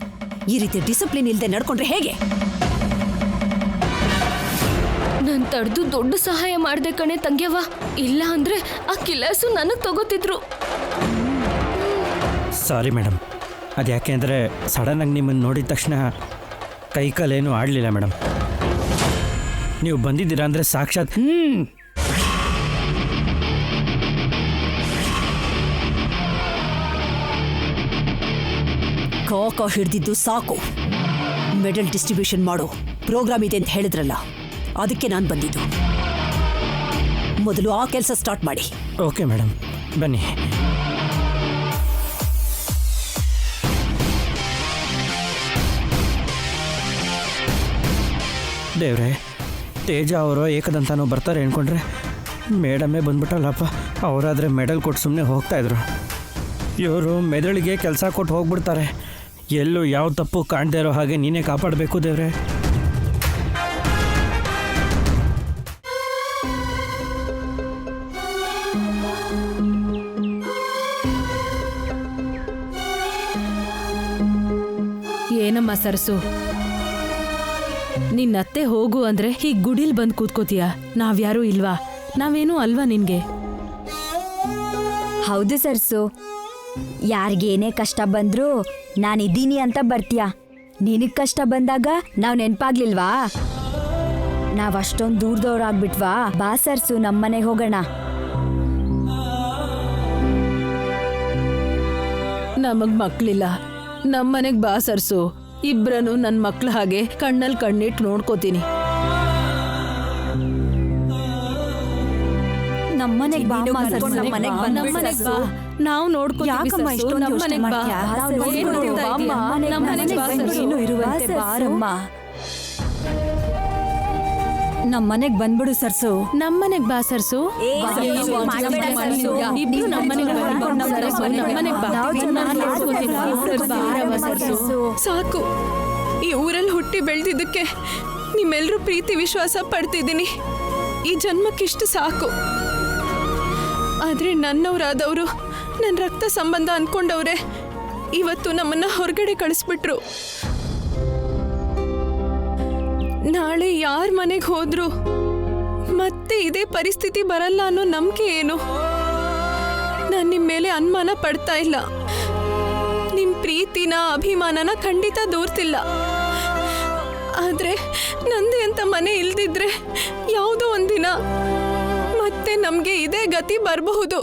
ಈ ರೀತಿ ಡಿಸಿಪ್ಲಿನ್ ಇಲ್ಲದೆ ನಡ್ಕೊಂಡ್ರೆ ಹೇಗೆ? ನಾನ್ ತಡೆದು ದೊಡ್ಡ ಸಹಾಯ ಮಾಡ್ದೆ ಕಣೆ ತಂಗ್ಯವ್ವ. ಇಲ್ಲ ಅಂದ್ರೆ ಆ ಕಿಲ್ಲರ್ಸು ನನಗ್ ತಗೋತಿದ್ರು. ಸಾರಿ ಮೇಡಮ್, ಅದು ಯಾಕೆ ಅಂದರೆ ಸಡನ್ನಾಗಿ ನಿಮ್ಮನ್ನು ನೋಡಿದ ತಕ್ಷಣ ಕೈ ಕಾಲೇನೂ ಆಡಲಿಲ್ಲ ಮೇಡಮ್. ನೀವು ಬಂದಿದ್ದೀರಾ ಅಂದರೆ ಸಾಕ್ಷಾತ್ ಕಾಕ ಹಿಡ್ದಿದ್ದು ಸಾಕು. ಮೆಡಲ್ ಡಿಸ್ಟ್ರಿಬ್ಯೂಷನ್ ಮಾಡೋ ಪ್ರೋಗ್ರಾಮ್ ಇದೆ ಅಂತ ಹೇಳಿದ್ರಲ್ಲ, ಅದಕ್ಕೆ ನಾನು ಬಂದಿದ್ದು. ಮೊದಲು ಆ ಕೆಲಸ ಸ್ಟಾರ್ಟ್ ಮಾಡಿ. ಓಕೆ ಮೇಡಮ್, ಬನ್ನಿ. ದೇವ್ರೆ, ತೇಜ ಅವರು ಏಕದಂತಾನೋ ಬರ್ತಾರೆ ಅಂದ್ಕೊಂಡ್ರೆ ಮೇಡಮೇ ಬಂದ್ಬಿಟ್ಟಲ್ಲಪ್ಪ. ಅವರಾದರೆ ಮೆಡಲ್ ಕೊಟ್ಟು ಸುಮ್ಮನೆ ಹೋಗ್ತಾಯಿದ್ರು. ಇವರು ಮೆದುಳಿಗೆ ಕೆಲಸ ಕೊಟ್ಟು ಹೋಗ್ಬಿಡ್ತಾರೆ. ಎಲ್ಲೂ ಯಾವ ತಪ್ಪು ಕಾಣದೇ ಇರೋ ಹಾಗೆ ನೀನೇ ಕಾಪಾಡಬೇಕು ದೇವ್ರೆ. ಏನಮ್ಮ ಸರಸು, ನಿನ್ನತ್ತೆ ಹೋಗು ಅಂದ್ರೆ ಹೀಗ್ ಗುಡಿಲ್ ಬಂದ್ ಕೂತ್ಕೋತೀಯ? ನಾವ್ಯಾರೂ ಇಲ್ವಾ? ನಾವೇನೂ ಅಲ್ವಾ ನಿನ್ಗೆ? ಹೌದು ಸರ್ಸು, ಯಾರಿಗೇನೇ ಕಷ್ಟ ಬಂದ್ರೂ ನಾನಿದ್ದೀನಿ ಅಂತ ಬರ್ತೀಯ. ನಿನಗ್ ಕಷ್ಟ ಬಂದಾಗ ನಾವ್ ನೆನ್ಪಾಗ್ಲಿಲ್ವಾ? ನಾವ್ ಅಷ್ಟೊಂದು ದೂರದವ್ರಾಗ್ಬಿಟ್ವಾ? ಬಾ ಸರ್ಸು, ನಮ್ಮನೆಗೆ ಹೋಗೋಣ. ನಮಗ್ ಮಕ್ಳಿಲ್ಲ, ನಮ್ಮನೆಗ್ ಬಾ ಸರ್ಸು. ಇಬ್ರನು ನನ್ ಮಕ್ಳ ಹಾಗೆ ಕಣ್ಣಲ್ಲಿ ಕಣ್ಣಿಟ್ಟು ನೋಡ್ಕೋತೀನಿ. ನಮ್ಮನೆಗೆ ಬಾ ಅಮ್ಮ, ಸರ್ಸು, ನಮ್ಮನೆಗ್ ಬಾ. ನಮ್ಮನೆಗ್ ಬಾ. ನಾವು ನೋಡ್ಕೋತೀವಿ ಯಾಕಮ್ಮ ಸರ್ಸು, ಇಷ್ಟೊಂದು ಯೋಚ್ನೆ ನಮ್ಮನೆಗ್ ಬಾ. ಮಾಡ್ತೀಯಾ? ನಾವು ಸರ್ಸು, ನೋಡ್ಕೊಳ್ತಾ ಬಾ ಅಮ್ಮ. ಇದೀವಿ. ನಮ್ಮನೆಗ್ ಬಾ ಸರ್ಸು. ಏನು ಇರುವಂತೆ ಬಾರಮ್ಮ. ನಮ್ಮನೆಗ್ ಬಂದ್ಬಿಡು ಸರ್ಸು. ನಮ್ಮನೆಗ್ ಬಾ ಸರ್ಸು. ಇಬ್ರು ನಮ್ಮನೆಗ್ ಸಾಕು, ಈ ಊರಲ್ಲಿ ಹುಟ್ಟಿ ಬೆಳೆದಿದ್ದಕ್ಕೆ ನಿಮ್ಮೆಲ್ಲರೂ ಪ್ರೀತಿ ವಿಶ್ವಾಸ ಪಡ್ತಿದ್ದೀನಿ. ಈ ಜನ್ಮಕ್ಕಿಷ್ಟು ಸಾಕು. ಆದ್ರೆ ನನ್ನವರಾದವರು, ನನ್ನ ರಕ್ತ ಸಂಬಂಧ ಅನ್ಕೊಂಡವ್ರೆ ಇವತ್ತು ನಮ್ಮನ್ನ ಹೊರಗಡೆ ಕಳಿಸ್ಬಿಟ್ರು. ನಾಳೆ ಯಾರ ಮನೆಗೆ ಹೋದ್ರು ಮತ್ತೆ ಇದೇ ಪರಿಸ್ಥಿತಿ ಬರಲ್ಲ ಅನ್ನೋ ನಂಬಿಕೆ ಏನು? ನಾನು ನಾನ್ ನಿಮ್ ಮೇಲೆ ಅನುಮಾನ ಪಡ್ತಾ ಇಲ್ಲ. ನಿಮ್ ಪ್ರೀತಿನ ಅಭಿಮಾನನ ಖಂಡಿತ ದೂರ್ತಿಲ್ಲ. ಆದ್ರೆ ನಂದೇ ಅಂತ ಮನೆ ಇಲ್ದಿದ್ರೆ ಯಾವುದೋ ಒಂದಿನ ಮತ್ತೆ ನಮ್ಗೆ ಇದೇ ಗತಿ ಬರಬಹುದು.